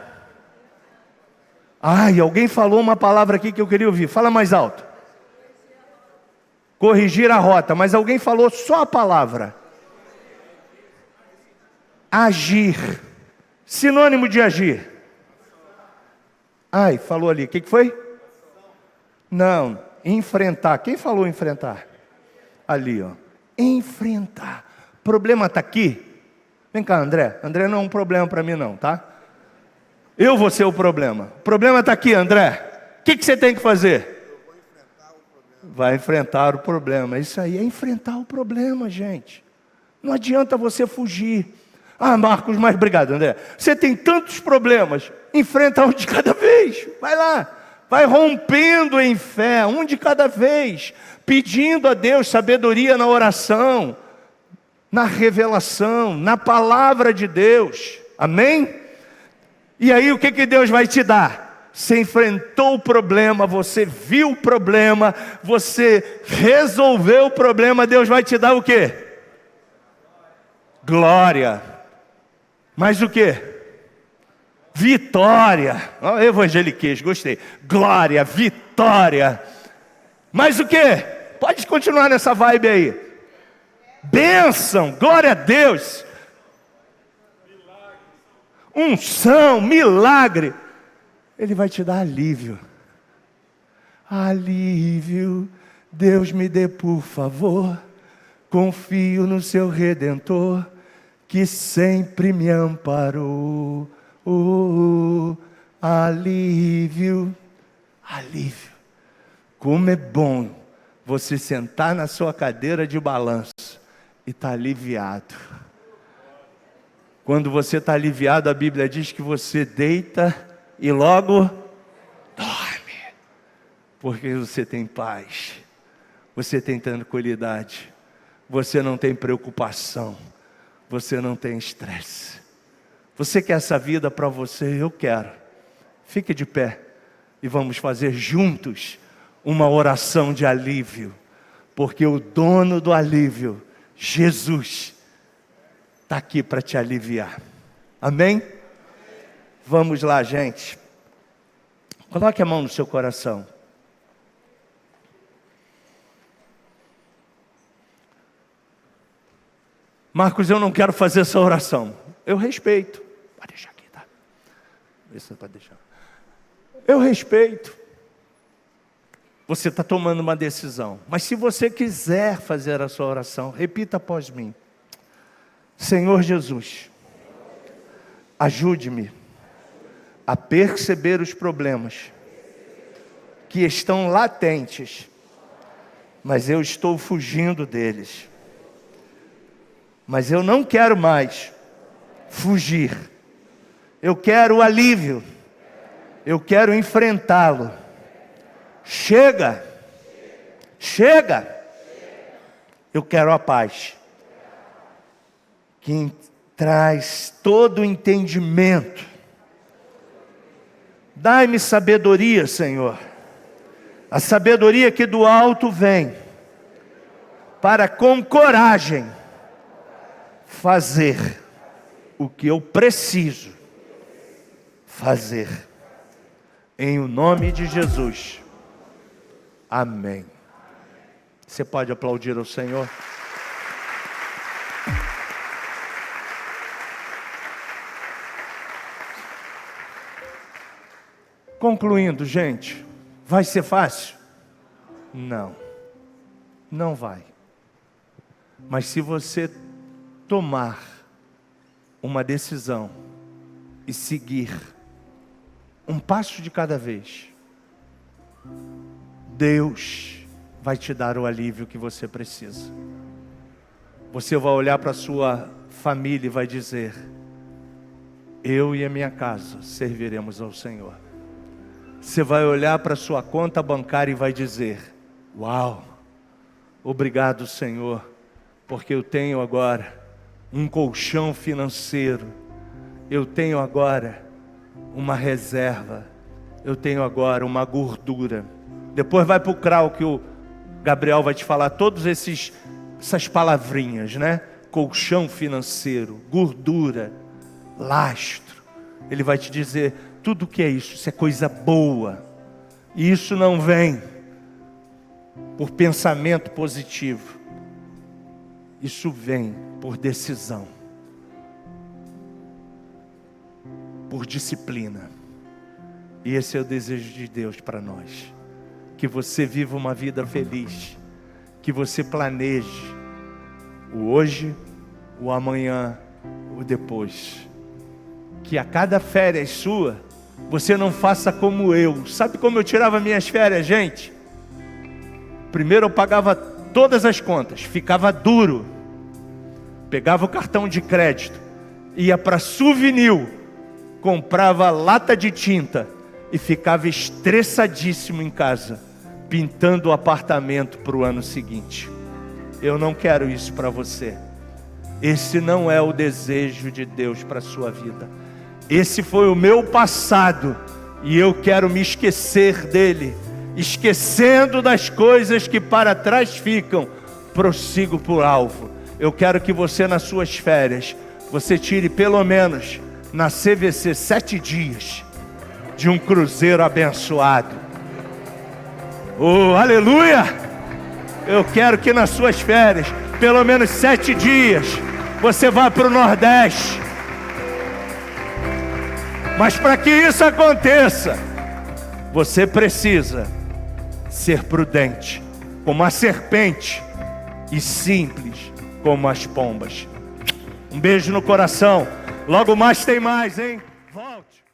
Alguém falou uma palavra aqui que eu queria ouvir. Fala mais alto. Corrigir a rota. Mas alguém falou só a palavra. Agir. Sinônimo de agir. Falou ali. O que foi? Não. Enfrentar. Quem falou enfrentar? Ali, Enfrentar. O problema está aqui. Vem cá, André. André não é um problema para mim não, tá? Eu vou ser o problema. O problema está aqui, André. O que você tem que fazer? Eu vou enfrentar o problema. Vai enfrentar o problema. Isso aí é enfrentar o problema, gente. Não adianta você fugir. Marcos, mas obrigado, André. Você tem tantos problemas. Enfrenta um de cada vez. Vai lá. Vai rompendo em fé, um de cada vez. Pedindo a Deus sabedoria na oração, na revelação, na palavra de Deus. Amém? E aí o que Deus vai te dar? Você enfrentou o problema, você viu o problema, você resolveu o problema, Deus vai te dar o quê? Glória. Mas o quê? Vitória. Evangeliquez, gostei. Glória, vitória. Mas o quê? Pode continuar nessa vibe aí. Bênção, glória a Deus. Unção, milagre. Ele vai te dar alívio. alívio. Deus me dê, por favor, confio no seu Redentor, que sempre me amparou. Alívio, alívio. Como é bom você sentar na sua cadeira de balanço e estar aliviado. Quando você está aliviado, a Bíblia diz que você deita e logo dorme, porque você tem paz, você tem tranquilidade, você não tem preocupação, você não tem estresse. Você quer essa vida para você? Eu quero. Fique de pé e vamos fazer juntos uma oração de alívio, porque o dono do alívio, Jesus, está aqui para te aliviar. Amém? Vamos lá, gente. Coloque a mão no seu coração. Marcos, eu não quero fazer essa oração. Eu respeito. Pode deixar aqui, tá? Vê se você pode deixar. Eu respeito. Você está tomando uma decisão. Mas se você quiser fazer a sua oração, repita após mim. Senhor Jesus, ajude-me a perceber os problemas que estão latentes, mas eu estou fugindo deles. Mas eu não quero mais fugir. Eu quero o alívio. Eu quero enfrentá-lo. Chega. Chega. Eu quero a paz. Que traz todo o entendimento. Dai-me sabedoria, Senhor. A sabedoria que do alto vem. Para com coragem fazer o que eu preciso fazer. Em o nome de Jesus. Amém. Você pode aplaudir ao Senhor? Concluindo, gente, vai ser fácil? Não, não vai. Mas se você tomar uma decisão e seguir um passo de cada vez, Deus vai te dar o alívio que você precisa. Você vai olhar para a sua família e vai dizer: eu e a minha casa serviremos ao Senhor. Você vai olhar para a sua conta bancária e vai dizer: uau, obrigado, Senhor, porque eu tenho agora um colchão financeiro, eu tenho agora uma reserva, eu tenho agora uma gordura. Depois vai para o CRAU que o Gabriel vai te falar todas essas palavrinhas, né? Colchão financeiro, gordura, lastro. Ele vai te dizer tudo o que é isso. Isso é coisa boa. E isso não vem por pensamento positivo. Isso vem por decisão, por disciplina. E esse é o desejo de Deus para nós. Que você viva uma vida feliz. Que você planeje o hoje, o amanhã, o depois. Que a cada férias sua, você não faça como eu. Sabe como eu tirava minhas férias, gente? Primeiro eu pagava todas as contas, ficava duro. Pegava o cartão de crédito, ia para Souvenir, comprava lata de tinta e ficava estressadíssimo em casa, pintando o apartamento para o ano seguinte. Eu não quero isso para você. Esse não é o desejo de Deus para a sua vida. Esse foi o meu passado e eu quero me esquecer dele. Esquecendo das coisas que para trás ficam, prossigo por alvo. Eu quero que você, nas suas férias, você tire pelo menos na CVC 7 dias de um cruzeiro abençoado. Oh, aleluia! Eu quero que nas suas férias, pelo menos 7 dias, você vá para o Nordeste. Mas para que isso aconteça, você precisa ser prudente como a serpente e simples como as pombas. Um beijo no coração. Logo mais tem mais, hein? Volte.